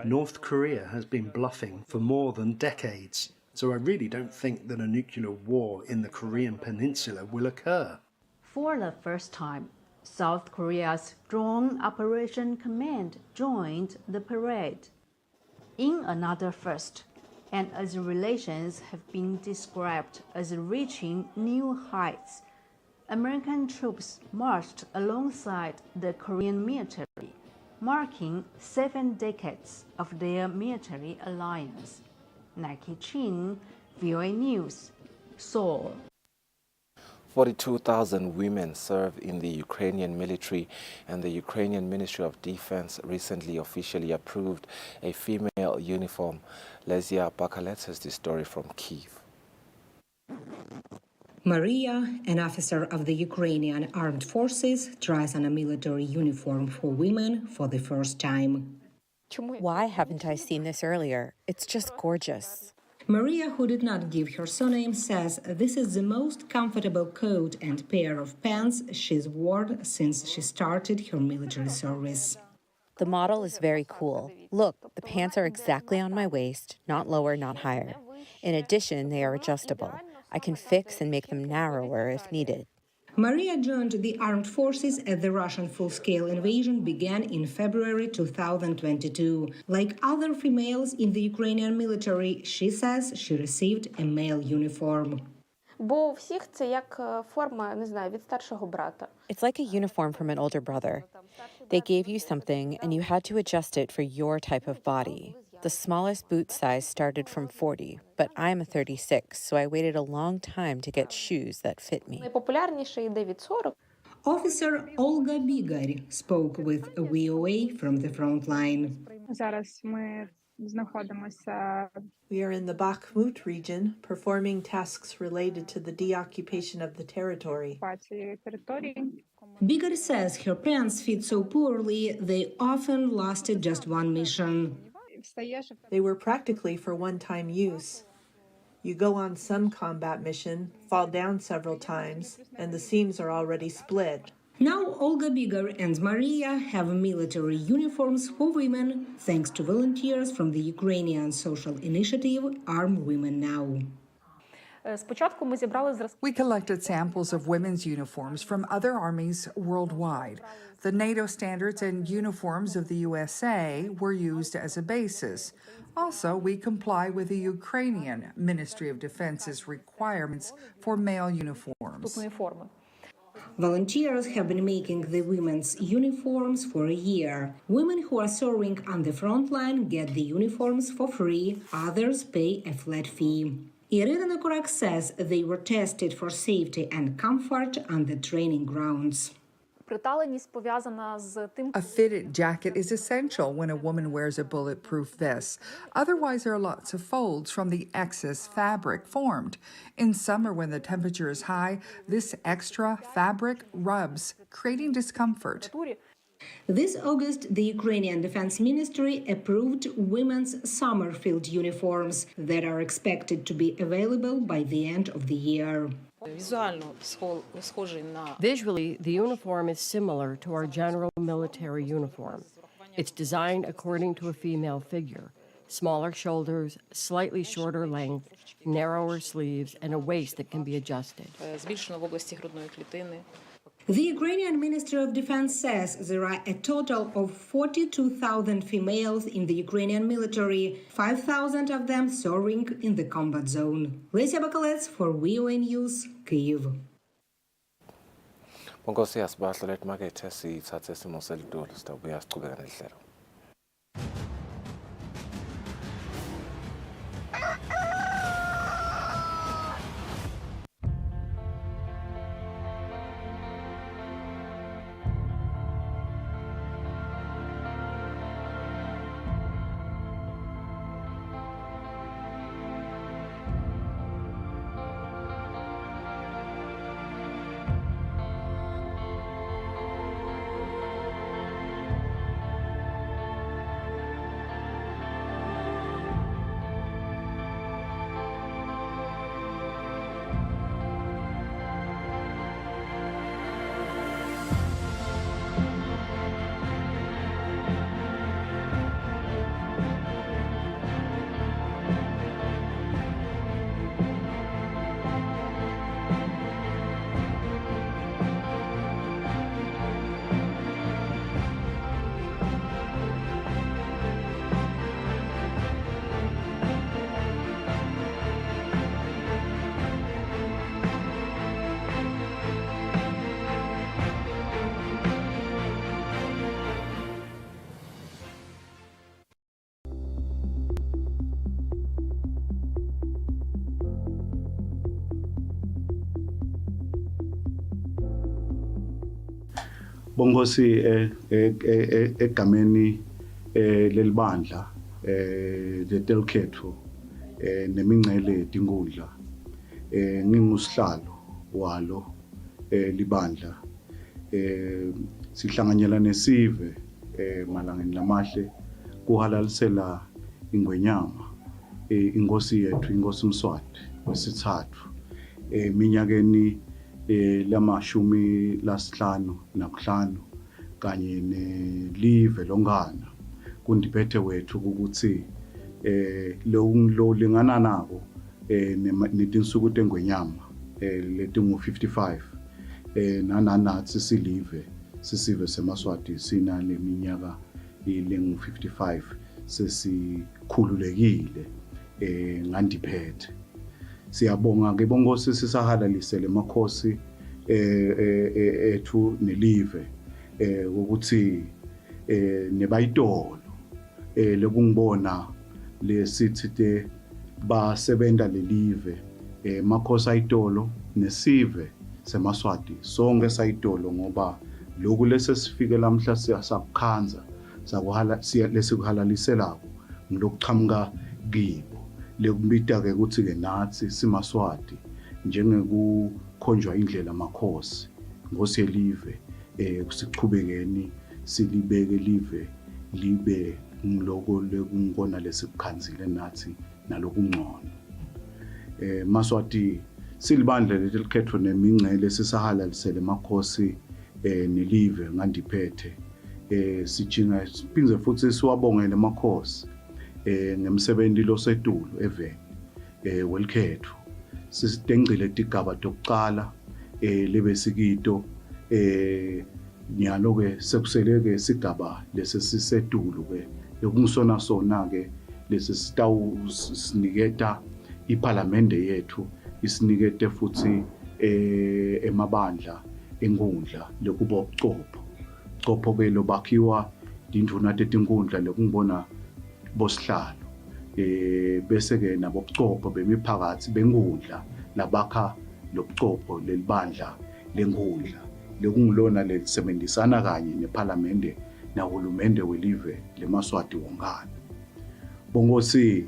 North Korea has been bluffing for more than decades, so I really don't think that a nuclear war in the Korean peninsula will occur. For the first time, South Korea's Drone Operation Command joined the parade. In another first, and as relations have been described as reaching new heights, American troops marched alongside the Korean military, marking 7 decades of their military alliance. Nike Chin, VOA News, Seoul. 42,000 women serve in the Ukrainian military, and the Ukrainian Ministry of Defense recently officially approved a female uniform. Lesia Bakalets has this story from Kyiv. Maria, an officer of the Ukrainian Armed Forces, tries on a military uniform for women for the first time. Why haven't I seen this earlier? It's just gorgeous. Maria, who did not give her surname, says this is the most comfortable coat and pair of pants she's worn since she started her military service. The model is very cool. Look, the pants are exactly on my waist, not lower, not higher. In addition, they are adjustable. I can fix and make them narrower if needed. Maria joined the armed forces as the Russian full-scale invasion began in February 2022. Like other females in the Ukrainian military, she says she received a male uniform. It's like a uniform from an older brother. They gave you something and you had to adjust it for your type of body. The smallest boot size started from 40, but I'm a 36, so I waited a long time to get shoes that fit me. Officer Olga Bigary spoke with a VOA from the front line. We are in the Bakhmut region, performing tasks related to the deoccupation of the territory. Bigary says her pants fit so poorly they often lasted just one mission. They were practically for one-time use. You go on some combat mission, fall down several times, and the seams are already split. Now Olga Bigar and Maria have military uniforms for women thanks to volunteers from the Ukrainian social initiative Arm Women Now. We collected samples of women's uniforms from other armies worldwide. The NATO standards and uniforms of the USA were used as a basis. Also, we comply with the Ukrainian Ministry of Defense's requirements for male uniforms. Volunteers have been making the women's uniforms for a year. Women who are serving on the front line get the uniforms for free. Others pay a flat fee. Irina Nokurak says they were tested for safety and comfort on the training grounds. A fitted jacket is essential when a woman wears a bulletproof vest. Otherwise, there are lots of folds from the excess fabric formed. In summer, when the temperature is high, this extra fabric rubs, creating discomfort. This August, the Ukrainian Defense Ministry approved women's summer field uniforms that are expected to be available by the end of the year. Visually, the uniform is similar to our general military uniform. It's designed according to a female figure. Smaller shoulders, slightly shorter length, narrower sleeves, and a waist that can be adjusted. The Ukrainian Ministry of Defense says there are a total of 42,000 females in the Ukrainian military, 5,000 of them serving in the combat zone. Lesia Bakalets for VOA News, Kyiv. Bongosi egameni lelibandla letelkhetho nemingcele tingudla ngingusihlalo walo libandla sihlanganyela nesive malangeni lamahle kuhalalisela ingwenyama inkosi yethu inkosi Mswati wesithathu minyakeni lamashumi lasihlanu nakuhlanu kanye nelive longana kundiphethe wethu ukuthi lo lingana nabo netinsuku tengwenyama letingu 55 nananathi sisive seMaswati sina leminyaka ilengu 55 sesikhululekile ngandiphethe. Siyabonga ke bongosi sisahalalisele makhosi ethu nelive ukuthi nebayitolo lekungibona lesithite basebenta lelive makhosi ayitolo nesive seMaswati sonke sayitolo ngoba lokhu lesesifike lamhla siyasakukhanza lesikuhalaliselako ngilokuchamuka kibo lekubita ke ukuthi ke nathi siMaswati njengekukhonjwa indlela makhosi ngosi yelive sichubekeni silibeke live libe ngiloko lekungibona lesikukhanzile nathi nalokungcono Maswati silibandla lelikhetho nemingcele sisahalalisele makhosi nelive ngandiphethe sijinga siphinze futhi siwabongele makhosi ngemsebenzi losetulo eveni welikhetho sisitengcile tigaba tokuqala lebesikito nyalo ke sekuseleke sigaba lesesisetulo ke lokungisona sona ke lesisitawu siniketa iParliament yethu isinikete futhi emabandla enkundla lokuba ubuchopho ke lobakhiwa induna tetinkundla lokungibona bosihlalo bese ke nabo buchopho bemiphakathi benkundla labakha lobuchopho lelibandla lenkundla lekungilona lelisebenzisana kanye neParliament nahulumende welive leMaswati wonkana. Bongosi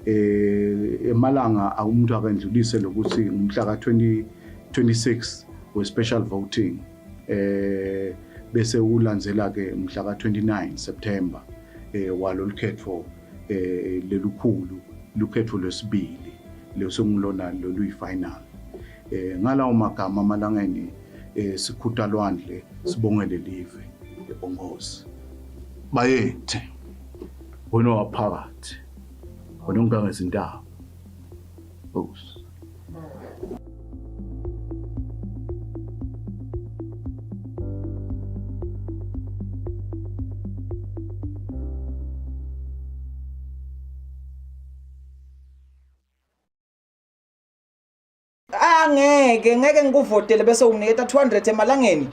emalanga umuntu akandlulise lokuthi ngumhla ka-26 we-special voting bese ulandzela ke umhla ka-29 September walolukhetho lelukhulu lukhetho lwesibili lesongilona loluyi-final ngalawo magama amalangeni sikhutha lwandle sibongele live lebongosi bayethe wena waphakathi wena ungangezindaba ngeke ngikuvotele bese unginiketa 200 emalangeni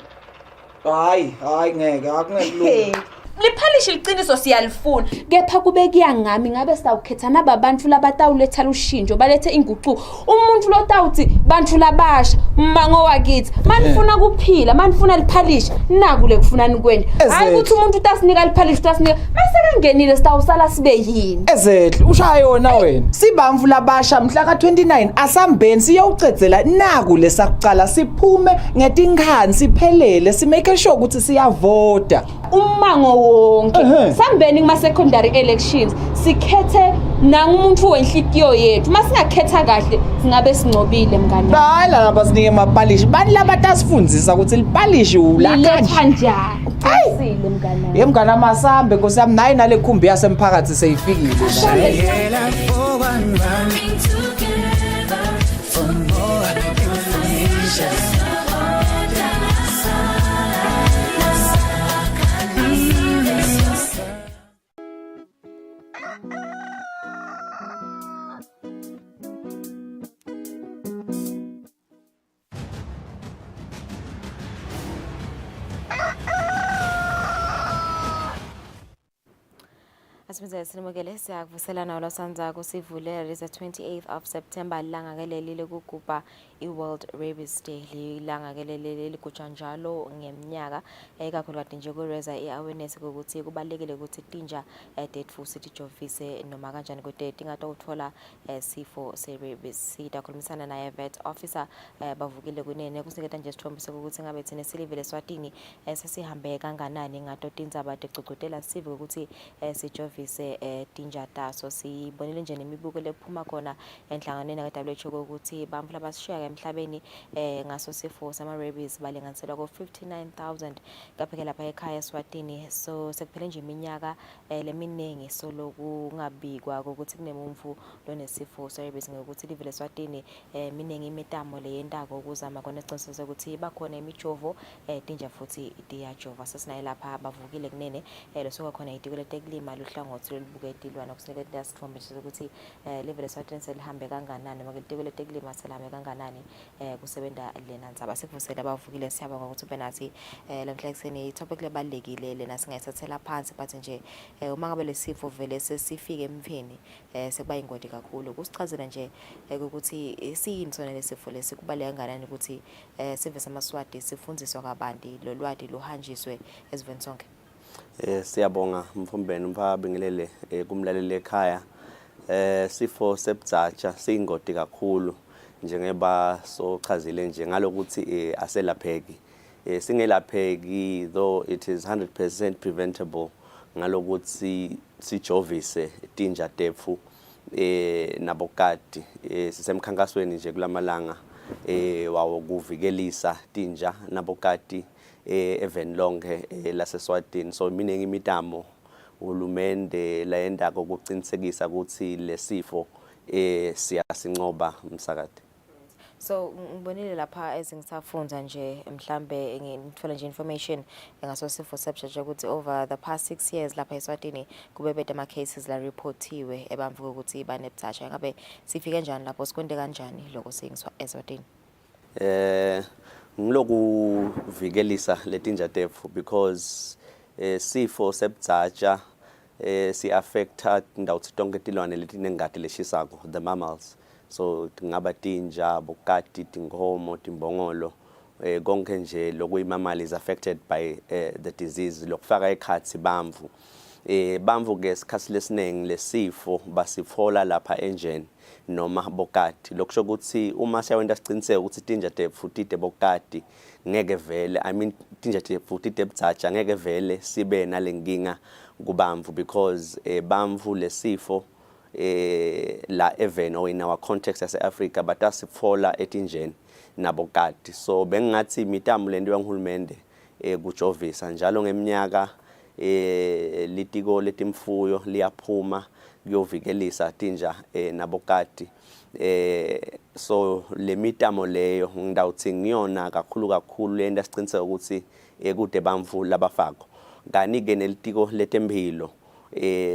hayi ngeke akungelula liphalishe iqiniso siyalifuna kepha kube kuyangami ngabe sawukhetha nababantu labatawuletha ushintsho balethe inguquko umuntu lotawuthi bantu labasha mango wakithi manifuna kuphila manifuna liphalishe nakule kufunani kweni hayi ukuthi umuntu utasinika liphalishe utasinika mase kangenile sitawusala sibe yini ezehle ushaya yona wena sibamvu labasha mhla ka29 asambeni siyowucedzela nakule sakucala siphume ngetinkhani siphelele simake sure ukuthi siyavota umango wonke sambeni kuma secondary elections sikhethe nangumuntu wenhlitiyo yethu masingakhetha kahle singabe singcobile mngani hayi laba sinike amapalishi bani labatasifundisa ukuthi lipalishi ulakanje njani uqisile mngani yemngani amasambe nkosiyami nayi nale khumbi yasemphakathi seyifikile As Simzele sinimukele siyakuvuselana olosanza kusivule liza 28th of September langa keleli lokugubha iWorld Rabies Day langa keleli ligujwa njalo ngeminyaka ekakhulukazi nje kureza iawareness ukuthi kubalekile ukuthi tinja dead futhi tijovise noma kanjani kodwa tingato uthola sifo se-rabies. Sidakhulumisana naye vet officer bavukile kunene kuseketa nje sithombise ukuthi ngabe thina silivele Eswatini sesihambe kanganani ngato tindzaba tegcugcutela sive ukuthi sijovise tinja taso. Sibonile nje nemibuko lephuma khona enhlanganweni ka-WHO ukuthi bantfu labasishiya emhlabeni ngaso sifo sama-rabies balinganiselwa ku-59,000 kapheke lapha ekhaya Eswatini. So sekuphele nje iminyaka leminingi solo kungabikwa ukuthi kunemuntfu lonesifo se-rabies ngokuthi livele Eswatini miningi imitamo leyentako ukuzama khona isiqiniseko ukuthi bakhona imijovo tinja futhi tiyajova. Sesinaye lapha bavukile kunene losuka khona itiko letekulima luhlangothi lolubuketilwa nokusinikela sithombise ukuthi livele Eswatini selihambe kanganani noma itiko letekulima selihambe kanganani kusebenta lena ndzaba. Sikuvusela bavukile siyabonga ukuthi ube nathi lamhla kuseni itopic lebalekile lena singayisathela phansi but nje uma ngabe lesifo vele sesifike empheni sekuba ingodi kakhulu. Kusichazela nje ukuthi siyini sona lesifo lesi kubaleka kanganani ukuthi sive samaswati sifundziswa kabanti lolwati luhanjiswe ezweni sonke. Siyabonga Mfumbeni Mphabingelele kumlaleli ekhaya. Sifo sebudzatsha siyingodi kakhulu njengeba sochazile nje ngalokuthi aselapheki. Singelapheki though it is 100% preventable ngalokuthi sijovise tinja tefu nabokati. Sisemkhankasweni nje kulamalanga wawo kuvikelisa tinja nabokati eveni lonke laseSwatini. So miningi imitamo uhulumende layenda kokuqinisekisa ukuthi lesifo siyasinqoba umsakade. So ngibonile lapha ezingisafunza nje mhlambe ngithola nje information ngaso sifo sebudzatsha ukuthi over the past 6 years lapha eSwatini kube bede ama cases la reportiwe ebamvu ukuthi banebudzatsha. Ngabe sifike njani lapho sikonde kanjani lokho singiswa eSwatini? Ngiloku vikelisa letinja tefu because sifo sebudzatsha si affecta indawo tonke tilwane letinengati leshisako, the mammals. So ngaba tinja, bokati, tingomo, timbongolo konke nje lokuyimamali is affected by the disease lokufaka ekhathi bamvu. Bamvu ke isikhathi lesinengi lesifo basifola lapha enjeni noma bokati. Lokusho ukuthi uma siyawenda siqiniseke ukuthi tinja tefu tite bokati ngeke vele tinja tefu tite budzatsha ngeke vele sibe nalenkinga kubamvu because bamvu lesifo la even or in our context as Africa batasifola etinjeni nabokati. So bengathi imitamo lento yanguhulumende kujovisa njalo ngeminyaka litiko letimfuyo liyaphuma kuyovikelisa tinja nabokati. So le mitamo leyo ngidawuthi ngiyona kakhulu lento siqiniseka ukuthi kude bamvu labafako. Kani ke nelitiko letempilo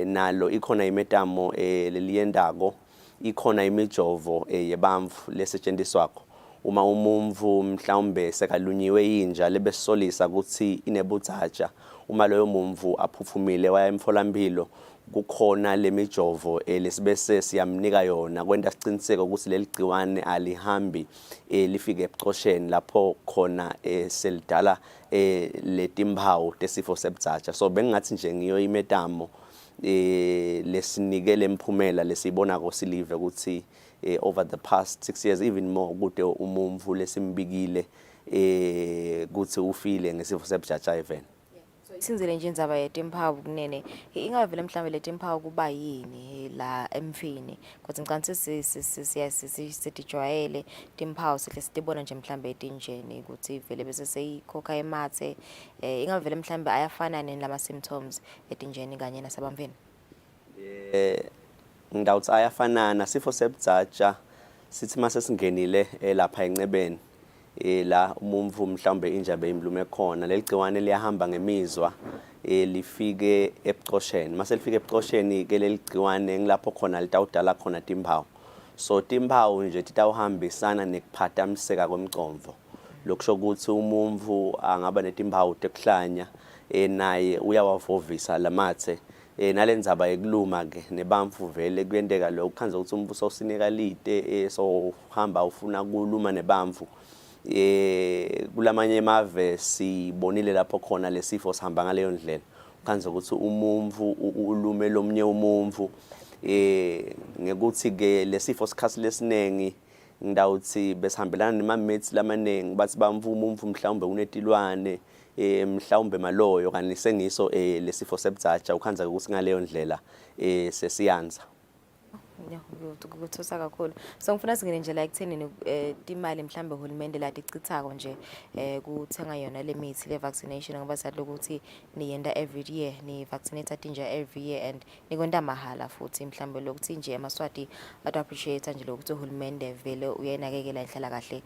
nalo ikhona imetamo leliyendako, ikhona imijovo yebamvu lesetshenziswako. Uma umumvu mhlawumbe sekalunyiwe inja lebesolisa ukuthi inebudzatsha, uma loyo mumvu aphuphumile waya emtholampilo kukhona lemijovo lesibese siyamnika yona kwenta siqiniseke ukuthi leli gciwane alihambi lifike ebucosheni lapho khona selidala letimpawu tesifo sebudzatsha. So bengathi nje ngiyo imetamo lesinikele imphumela lesibona ko silive ukuthi over the past 6 years even more kude umumvu lesimbikile kuthi ufile ngesifo sebudzatsha even. Sinzile nje indzaba yetimpawu kunene ingavela mhlambe letimpawu kuba yini la emfini kodwa ngicabanga sitijwayele timpawu sihle sitibona nje mhlambe etinjeni ukuthi vele bese seyikhokha emathe ingavela mhlambe ayafana nini lama symptoms etinjeni kanye nasebamvini. Ngidawuthi ayafanana. Sifo sebudzatsha sithi mase singenile lapha encebeni la umumvu mhlawumbe inja beyimlume khona leli gciwane liyahamba ngemizwa lifike ebucosheni. Mase lifike ebucosheni ke leli gciwane ngilapho khona litawudala khona timpawu. So timpawu nje titawuhambisana nekuphathamiseka kwemicondvo. Lokusho ukuthi umumvu angaba netimpawu tekuhlanya naye uyawavovisa lamathe nalendzaba yekuluma ke nebamfu vele kuyendeka lokho khanze ukuthi umfu sosinika lite so hamba ufuna kuluma nebamfu kulamanye emave sibonile lapho khona lesifo sihamba ngaleyo ndlela khanze ukuthi umumfu ulume lomnye umumfu ngekuthi ke lesifo sikhasi lesinengi ngidawuthi besihambelana nemates lamaningi bathi bamvuma umfu mhlawumbe unetilwane mhlawumbe maloyo kanti sengiso lesifo sebudzatsha ukhanza ukuthi ngaleyo ndlela sesiyanza kuthusa kakhulu so ngifuna singene nje la ekuthenini imali mhlambe uhulumende la ichithako nje kuthenga yona le mithi le vaccination ngoba sathi ukuthi niyenda every year ni vaccinate tinja every year and nikonda mahala futhi mhlambe lokuthi nje amaswati appreciate nje lokuthi uhulumende vele uyenakekela inhlala kahle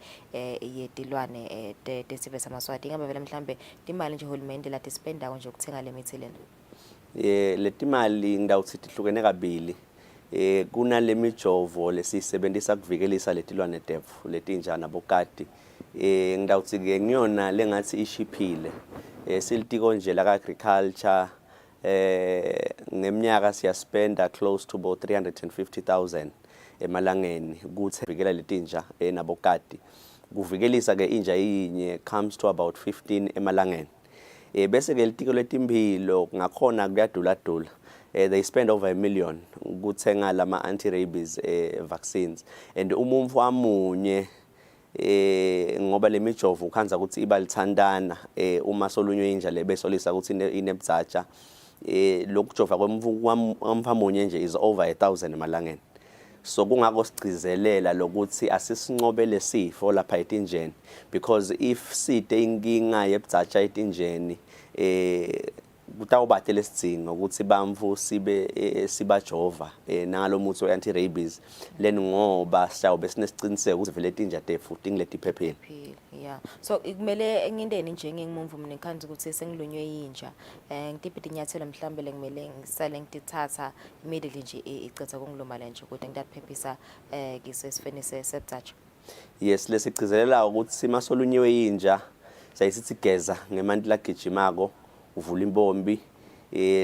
yetilwane tesifo samaswati ngabe vele mhlambe imali nje uhulumende la spenda nje ukuthenga le mithi lena le timali ngidawuthi tihlukene kabili kunale mijovo lesisebenzisa kuvikelisa letilwane defu letinja nabokati ngidawuthi ke ngiyona lengathi ishiphile silitiko nje la agriculture ngeminyaka siyaspenda close to about 350,000 emalangeni ukuthi vikela letinja nabokati kuvikelisa ke inja yinye comes to about 15 emalangeni bese ke litiko letimphilo ngakhona kuyadula they spend over $1 million ukuthenga lama anti-rabies vaccines and umumfu amunye ngoba le mijovo ukhanza ukuthi iba lithandana uma solunywe inja lebesolisa ukuthi inebudzatsha lokujova kwemfu amunye nje is over 1,000 emalangeni so kungako sigcizelela lokuthi asisinqobe lesifo lapha etinjeni because if side inkinga yebudzatsha etinjeni kutawubate lesidingo ukuthi bamfu sibajova nangalomuthi we-anti rabies leni ngoba sawube sinesiciniseko ukuthi vele tinja tefu tingileti phephile yeah so ikumele ngindeni nje ngingumvu mina ngikhanza ukuthi sengilunywe yinja ngitiphi inyathelo mhlambe lengimele ngisale ngitithatha immediately nje icetha kungiluma nje kodwa ngidaphephisa ngisesifeni sebudzatsha yes lesigcizelela ukuthi simasolunyiwe yinja sayisithi geza ngemanti lagijimako uvula impombi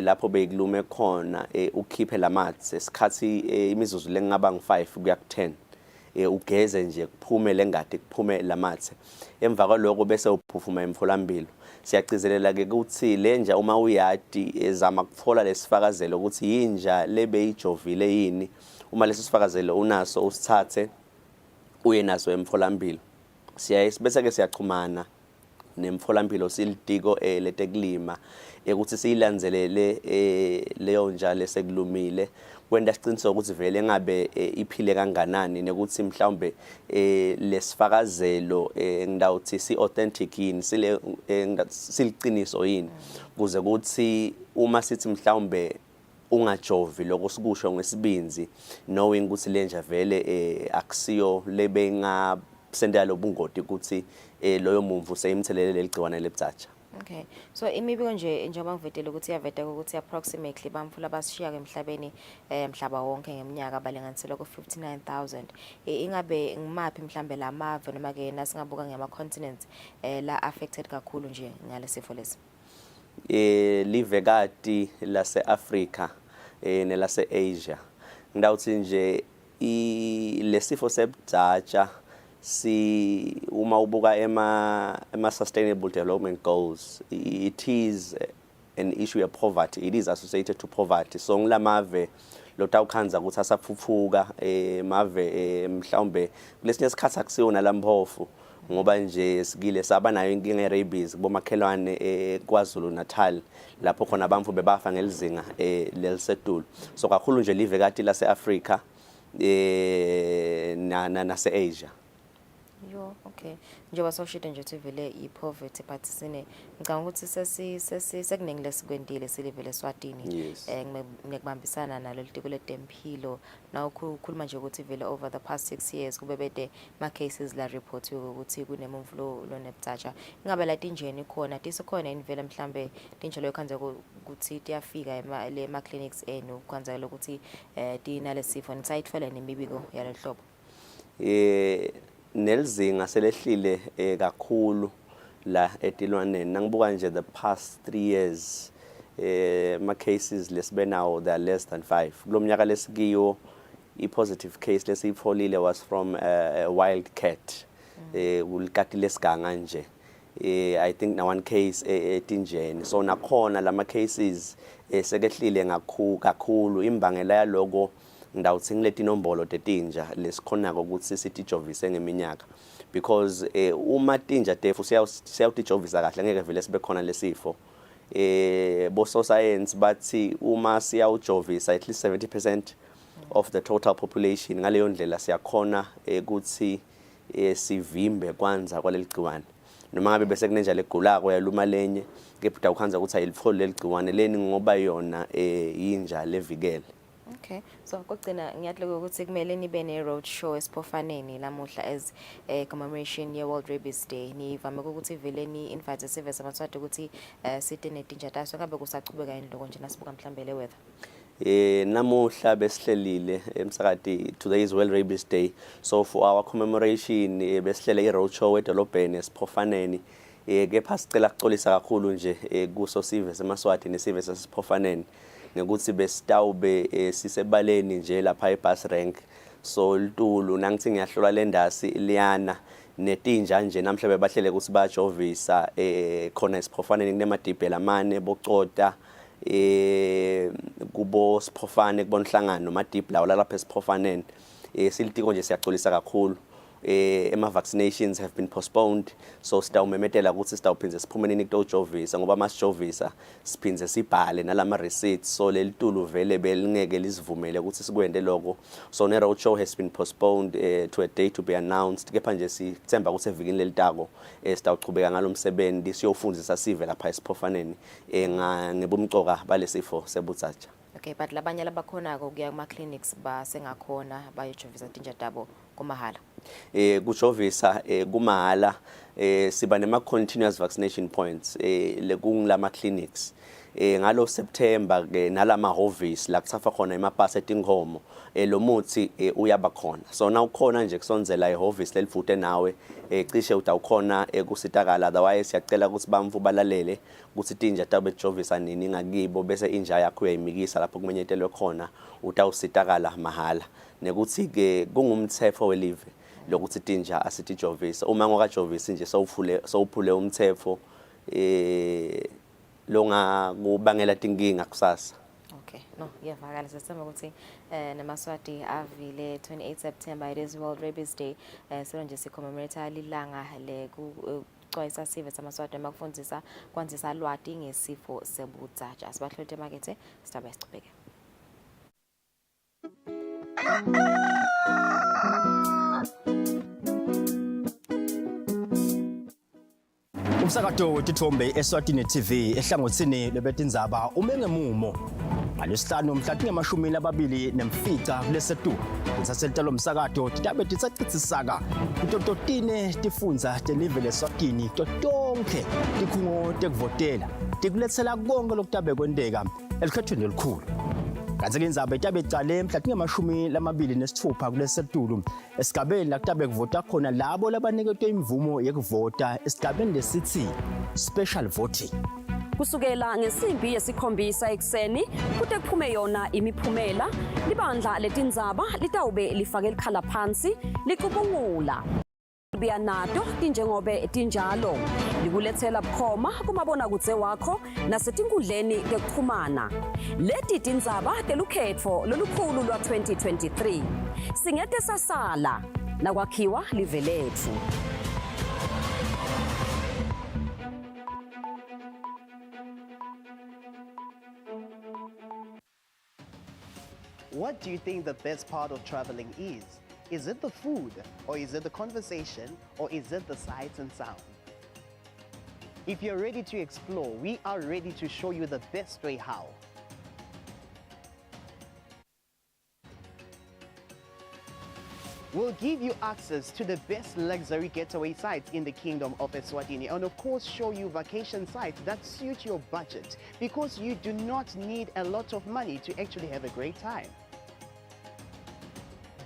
lapho beyiklume khona ukhiphe lamathe esikhathi imizuzu lengaba ngu5 kuya ku10 ugeze nje kuphume lengadi kuphume lamathe emva kwaloko bese uphufuma emtholampilo siyagcizelela ke ukuthi lenja uma uyadi ezama kuthola lesifakazelo ukuthi yinja lebeyijovile yini uma lesifakazelo unaso usithathe uye naso emtholampilo bese ke siyachumana nemtholampilo silitiko letekulima ukuthi siyilandzelele leyo njalo esekulumile kwenda siqiniseka ukuthi vele ngabe iphile kanganani nekuthi mhlawumbe lesifakazelo ngidawuthi si authentic yini siliqiniso yini kuze ukuthi uma sithi mhlawumbe ungajovi lokho sikusho ngesibinzi knowing ukuthi lenja vele akusiyo lebenga sendela lobungoti ukuthi loyo mumvu seyimthelele ligciwane lebudzatsha okay so imibiko nje njengoba ngivetele ukuthi yaveta ukuthi approximately bamfu labashiya emhlabeni mhlaba wonke ngeminyaka balinganiselwa ku 59,000 ingabe ngimaphi mhlambe lamave noma ke nasingabuka ngema continents la affected kakhulu nje ngalesifo lesi livekati lase Africa nelase Asia ngidawuthi nje lesifo sebudzatsha uma ubuka ema sustainable development goals it is an issue of poverty it is associated to poverty so ngilamave lotawukhanza ukuthi asaphuphuka mave mhlawumbe kulesinye isikhathi akusiyona lamphofu ngoba nje sikile saba nayo inkinga ye-rabies kubomakhelwane KwaZulu Natal lapho khona bamfu bebafa ngelizinga lelisedulo so kakhulu nje livekati lase Africa nase Asia okay njengoba sawushita nje ukuthi vele i-poverty but sine ngicabanga ukuthi sekuningi lesikwendile silivele Eswatini ngekubambisana nalo litiko letempilo nawo ukhuluma nje ukuthi vele over the past 6 years kube bede ma cases la report ukuthi kunemumvu lo nebudzatsha ingabe la tinjeni khona tisikhona invela mhlambe tinjalo yakhanza ukuthi tiyafika ma clinics enu kwanza lokuthi tinalesifo nisayithola nemibiko yalohlobo nelizinga selehlile kakhulu la etilwaneni nangibuka nje the past 3 years ma-cases lesibe nawo they are less than 5. Kulo mnyaka lesikiyo i-positive case lesiyitholile was from a wild cat ulikati lesiganga nje. I think na one case etinjeni, so nakhona lama cases sekehlile kakhulu. Imbangela yaloko ngidawuthi ngileti nombolo tetinja lesikhonako ukuthi sitijovise ngeminyaka, because uma tinja tefu siyawutijovisa kahle ngeke vele sibe khona lesifo. Boso science bathi uma siyawujovisa at least 70% of the total population, ngaleyo ndlela siyakhona ukuthi sivimbe kwanza kwaleli gciwane. Noma ngabe bese kunenja legulako yaluma lenye kepha ukhanza ukuthi ayilitholi leli gciwane leni ngoba yona yinja levikele. Okay, so kokugcina ngiyahloko ukuthi kumele nibe ne road show esiphofaneni lamuhla as commemoration ye World Rabies Day. Nivame ukuthi vele ni invite service abathwade ukuthi site netinja taso ngabe kusachubeka indloko nje nasibuka mhlawumbe le weather. Namuhla besihlelile emsakati today is World Rabies Day, so for our commemoration besihlele i road show edolobheni esiphofaneni. Kepha sicela kuxolisa kakhulu nje kuso sive semaswati nesive sesiphofaneni ngekuthi besitawube sisebaleni nje lapha eBus Rank, so Ltulu nangithi ngiyahlola le ndasi liyana netinja nje namhla bebahlele ukuthi bajovisa khona esiphofaneni kunemadibhe lamane bocota kubo siphofane kubonhlangano madibhe lawo lapha esiphofaneni. Silitiko nje siyaxolisa kakhulu. Vaccinations have been postponed, so sitawumemetela ukuthi sitawuphinze siphumeneni kujovisa ngoba masijovisa siphinze sibhale nalama receipts, so leli tulu vele belingeke lisivumele ukuthi sikwende lokho. So ne road show has been postponed to a date to be announced. Kepha nje sithemba ukuthi evikini lelitako sitawuchubeka ngalomsebenzi siyofundisa sive lapha esiphofaneni ngebumcoka balesifo sebutsatsha. Okay, but labanye labakhona kuya kuma clinics basengakhona bayojovisa tinja tabo kumahala. Kujovisa kumahala siba nema continuous vaccination points lekungilama clinics. Ngalo September ke nalama hhovisi la kuthafa khona emapasi etinkomo lo muthi uyaba khona. So na ukhona nje kusonzela ehhovisi lelivute nawe cishe utawukhona kusitakala, otherwise siyacela ukuthi bamvu balalele ukuthi tinja tabe jovisa nini ngakibo bese inja yakho uyayimikisa lapho kumenyetelwe khona utawusitakala mahala. Nekuthi ke kungumthetho welive lokuthi tinja asitijovisa. Uma ngokajovisi nje sowuphule umthetho longa kubangela tinkinga kusasa. Okay, no, yevakala sesema ukuthi namaswati avile 28 September it is World Rabies Day. So nje sicommemorate lilanga le kucwayisa sive samaswati makufundisa kwanzisa lwati ngesifo sebutsatsha. Sibahlothe makethe sitaba sichubeke. Umsakato wetithombe Eswatini TV ehlangothini lebetindzaba umengemumo ngalesihlanu mhla tinge-27 kulesetu kusaselitalo umsakato titabe titsacitsisaka kutototine tifundza telive leSwatini totonke tikhungo tekuvotela tikuletsela konke lokutabe kwenteka elikhethweni elikhulu. Kanti-ke indzaba itabe icale mhla tinge-26 kulesetulu esigabeni la kutabe kuvota khona labo labaniketwe imvumo yekuvota esigabeni lesithi special voting. Kusukela ngesimbi yesikhombisa ekseni kude kuphume yona imiphumela, libandla letindzaba litawube lifake likhala phansi licubungula biya nato tinjengobe tinjalo likulethela bukhoma kumabonakudze wakho nasetinkundleni tekuchumana. Leti tindzaba telukhetfo lolukhulu lwa 2023 singete sasala nakwakhiwa live lethu. What do you think the best part of traveling is? Is it the food, or is it the conversation, or is it the sights and sound? If you're ready to explore, we are ready to show you the best way how. We'll give you access to the best luxury getaway sites in the Kingdom of Eswatini, and of course show you vacation sites that suit your budget, because you do not need a lot of money to actually have a great time.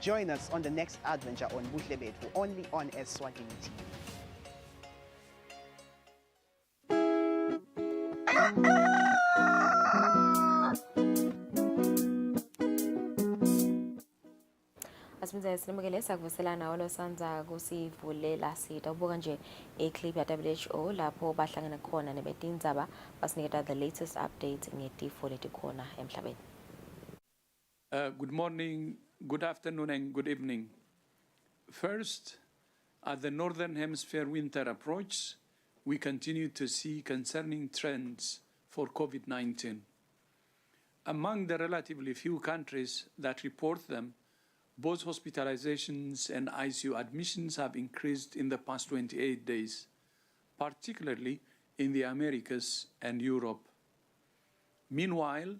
Join us on the next adventure on Buhle Bethu, only on Eswatini TV. Silimukele sakuvusela nawo lo sanza kusivulela sita ubuka nje eclip ya WHO lapho bahlangana khona nebetindzaba basiniketa the latest updates ngetifo letikhona emhlabeni. Good morning, good afternoon and good evening. First, as the Northern Hemisphere winter approaches, we continue to see concerning trends for COVID-19. Among the relatively few countries that report them, both hospitalizations and ICU admissions have increased in the past 28 days, particularly in the Americas and Europe. Meanwhile,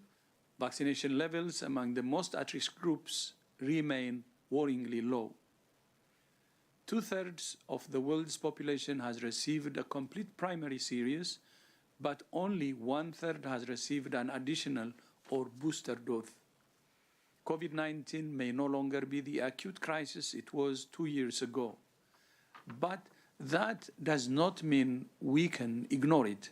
vaccination levels among the most at-risk groups remain worryingly low. 2/3 of the world's population has received a complete primary series, but only 1/3 has received an additional or booster dose. COVID-19 may no longer be the acute crisis it was 2 years ago, but that does not mean we can ignore it.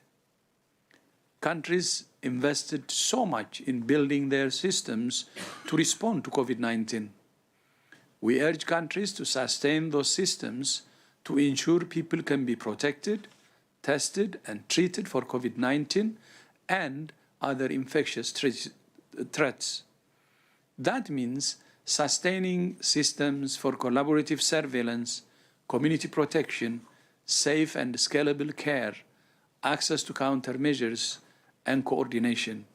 Countries invested so much in building their systems to respond to COVID-19. We urge countries to sustain those systems to ensure people can be protected, tested, and treated for COVID-19 and other infectious threats. That means sustaining systems for collaborative surveillance, community protection, safe and scalable care, access to countermeasures, and coordination.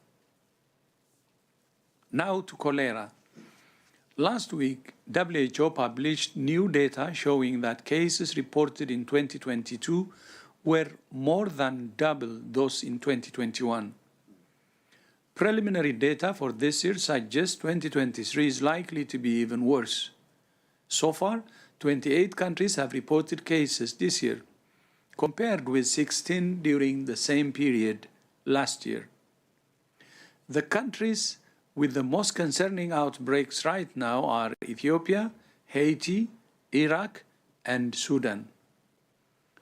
Now to cholera. Last week, WHO published new data showing that cases reported in 2022 were more than double those in 2021. Preliminary data for this year suggests 2023 is likely to be even worse. So far, 28 countries have reported cases this year, compared with 16 during the same period last year. The countries with the most concerning outbreaks right now are Ethiopia, Haiti, Iraq, and Sudan.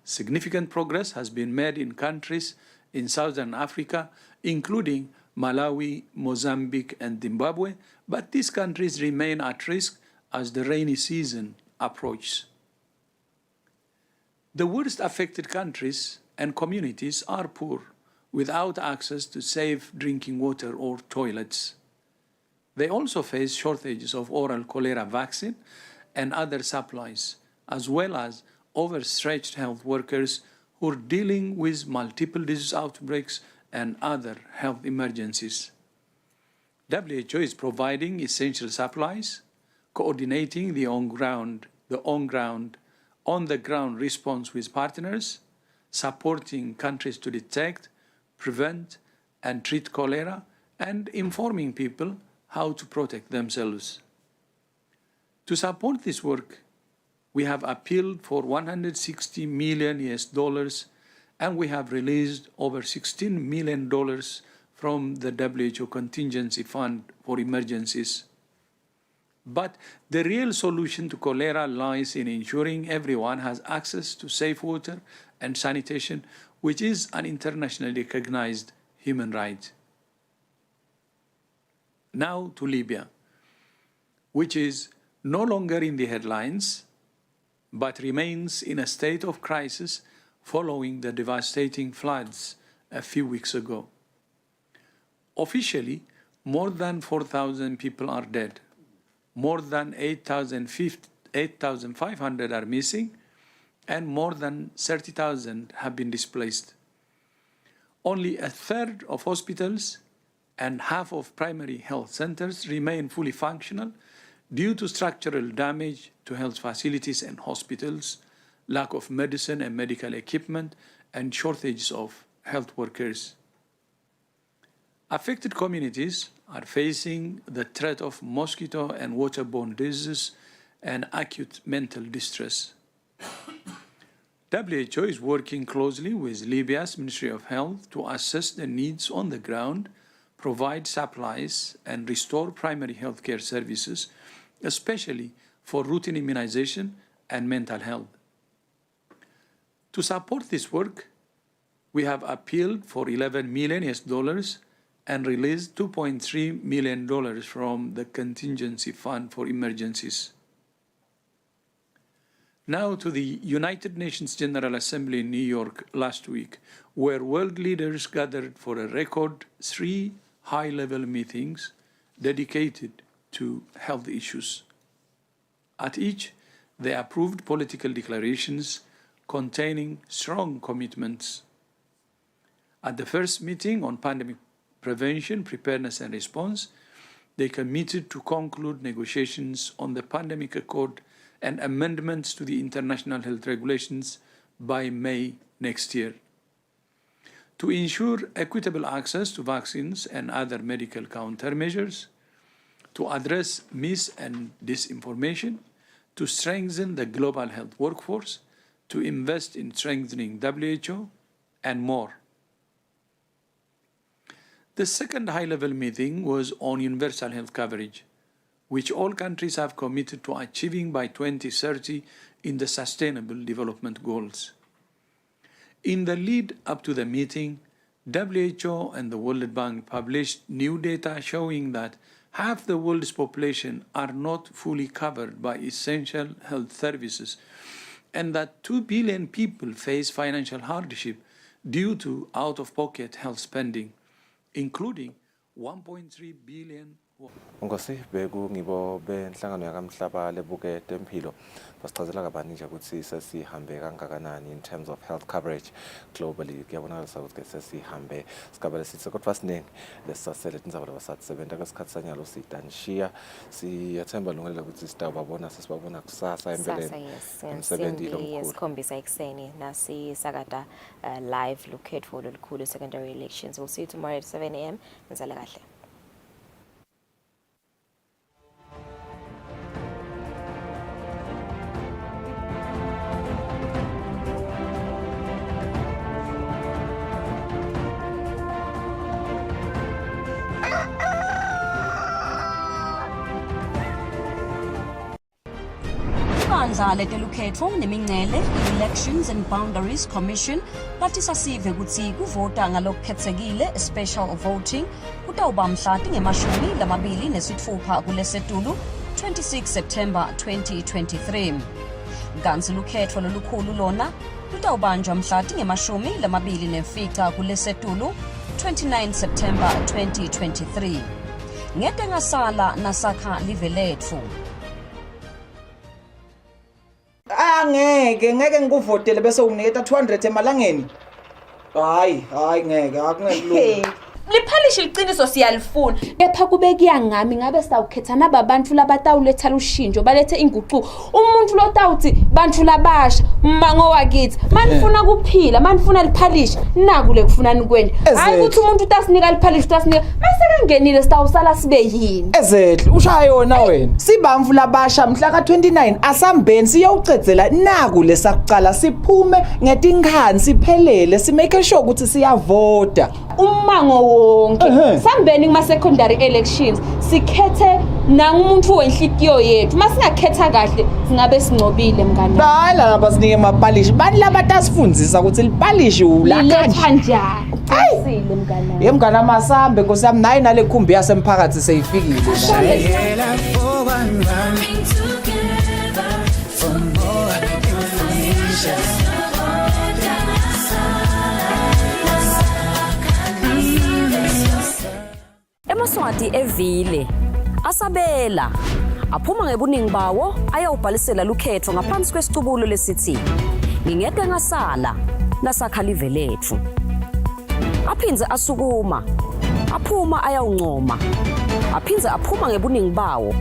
Significant progress has been made in countries in Southern Africa, including Malawi, Mozambique, and Zimbabwe, but these countries remain at risk as the rainy season approaches. The worst affected countries and communities are poor, without access to safe drinking water or toilets. They also face shortages of oral cholera vaccine and other supplies, as well as overstretched health workers who are dealing with multiple disease outbreaks and other health emergencies. WHO is providing essential supplies, coordinating the on-the-ground response with partners, supporting countries to detect, prevent, and treat cholera, and informing people how to protect themselves. To support this work, we have appealed for $160 million, and we have released over $16 million from the WHO Contingency Fund for Emergencies. But the real solution to cholera lies in ensuring everyone has access to safe water and sanitation, which is an internationally recognized human right. Now to Libya, which is no longer in the headlines, but remains in a state of crisis following the devastating floods a few weeks ago. Officially, more than 4,000 people are dead. More than 8,500 are missing, and more than 30,000 have been displaced. Only 1/3 of hospitals and half of primary health centers remain fully functional due to structural damage to health facilities and hospitals, lack of medicine and medical equipment, and shortages of health workers. Affected communities are facing the threat of mosquito and waterborne diseases and acute mental distress. WHO is working closely with Libya's Ministry of Health to assess the needs on the ground, provide supplies, and restore primary health care services, especially for routine immunization and mental health. To support this work, we have appealed for $11 million and released $2.3 million from the Contingency Fund for Emergencies. Now to the United Nations General Assembly in New York last week, where world leaders gathered for a record 3 high-level meetings dedicated to health issues. At each, they approved political declarations containing strong commitments. At the first meeting on pandemic prevention, preparedness and response, they committed to conclude negotiations on the Pandemic Accord and amendments to the international health regulations by May next year. To ensure equitable access to vaccines and other medical countermeasures, to address mis- and disinformation, to strengthen the global health workforce, to invest in strengthening WHO, and more. The second high-level meeting was on universal health coverage, which all countries have committed to achieving by 2030 in the Sustainable Development Goals. In the lead up to the meeting, WHO and the World Bank published new data showing that half the world's population are not fully covered by essential health services, and that 2 billion people face financial hardship due to out-of-pocket health spending, including 1.3 billion. Ngosi beku ngibo benhlangano yakamhlaba lebuke tempilo basichazela kabaningi ukuthi sesihambe kangakanani in terms of health coverage globally. Kuyabonakalisa ukuthi sesihambe sigabele sithi kodwa siningi lesasele tindzaba labasatsebenza kwesikhathi sanyalo sidanishiya siyathemba lungelela ukuthi sitawubabona sesibabona kusasa empeleni emsebenzi lo mkhulu yesikhombisa ekseni nasisakata live lukhetho olukhulu secondary elections. We'll see you tomorrow at 7 a.m. Ngizale kahle. Ibandla letelukhetho nemincele Elections and Boundaries Commission bathi sasive ukuthi kuvota ngalokukhetsekile special voting kutawuba mhla tingemashumi lamabili nesitfupha kulesetulu 26 September 2023. Kanti lukhetho lolukhulu lona lutawubanjwa mhla tingemashumi lamabili nemfica kulesetulu 29 September 2023. Ngete ngasala nasakha live letfu. Ngeke ngikuvotele bese unginiketa 200 emalangeni. Hayi ngeke akungelula. Liphalishe iqiniso siyalifuna kepha kube kuyangami ngabe sitawukhetha nabantu labatawuletha lushinjo balethe inguquko umuntu lotawuthi bantu labasha mango wakithi manifuna kuphila manifuna liphalishe naku lekufuna kwenye hayi ukuthi umuntu utasinika liphalishe utasinika mase kangenile sitawusala sibe yini Ezehle ushaya yona wena sibamvu labasha mhla ka29 asambeni siyawucedzela naku lesakucala siphume ngetinkhani siphelele si make sure ukuthi siyavota umango wonke sambeni kuma secondary elections sikhethe nangumuntu wenhlitiyo yethu masingakhetha kahle singabe singcobile mngani hayi la basinike amapalishi bani labatasifundzisa ukuthi lipalishi ulakanje kanjani uqasile mngani yemngani amasambe nkosiyami nayi nale khumbi yasemphakathi seyifikile Emaswati evile asabela aphuma ngebuningi bawo ayawubhalisela lukhetho ngaphansi kwesicubulo lesithi ngingeke ngasala nasakha live lethu aphinze asukuma aphuma ayawuncoma aphinze aphuma ngebuningi bawo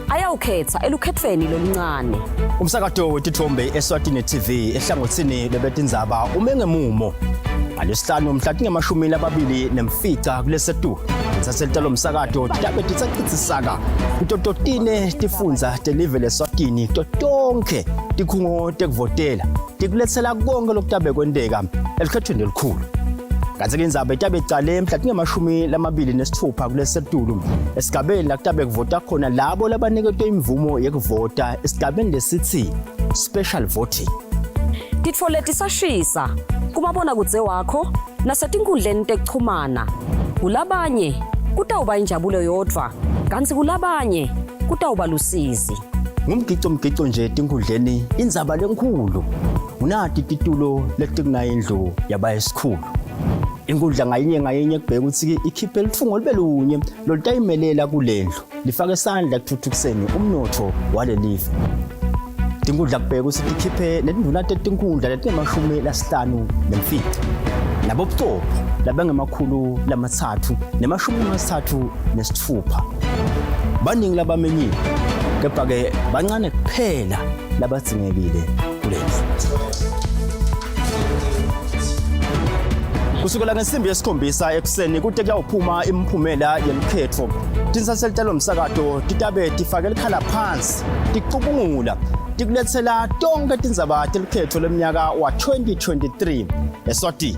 ayawukhetha elukhethweni loluncane. Umsakato wetithombe Eswatini TV ehlangothini lebetindzaba umengemumo Alesihlanu mhla tingemashumi lamabili nemfica kulesetu saselita lo msakato tabe titsacitsisaka kutototine tifundza telive leSwatini totonke tikhungo tekuvotela tikuletsela konke lokutabe kwendeka elikhethweni elikhulu kanti indzaba itabe icale mhla tingemashumi lamabili nesithupha kulesetulu esigabeni lakutabe kuvota khona labo labaniketwe imvumo yekuvota esigabeni lesithi special voting. Titfole tisashisa kumabona kudze wakho nasetinkundleni tekuchumana kulabanye kutawuba injabulo yodva kanti kulabanye kutawuba lusizi ngumgico nje tinkundleni indzaba lenkulu unati titulo letikunayo indlu yabayesikhulu inkundla ngayinye kubheka ukuthi ikhiphe litfungo libe lunye lolutayimelela kulendlu lifake isandla ekuthuthukiseni umnotho walelive tinkundla kubheka ukuthi tikhiphe netinduna tetinkundla letingamashumi nemfica nabobucopho labangemakhulu lamathatu ne36 baningi labamenyiwe kepha-ke bancane kuphela labadzingekile kulendlu. Kusukela ngesimbi yesikhombisa ekuseni kude kuyawuphuma imiphumela yelikhetho tinsaselitalo msakato titabe tifake likhala phansi ticubungula tikulethela tonke tindzaba telikhetho leminyaka wa 2023 Eswatini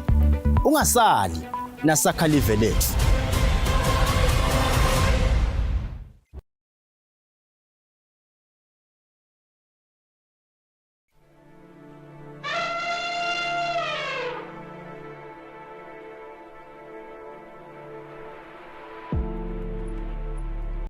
ungasali nasakhalive lethu.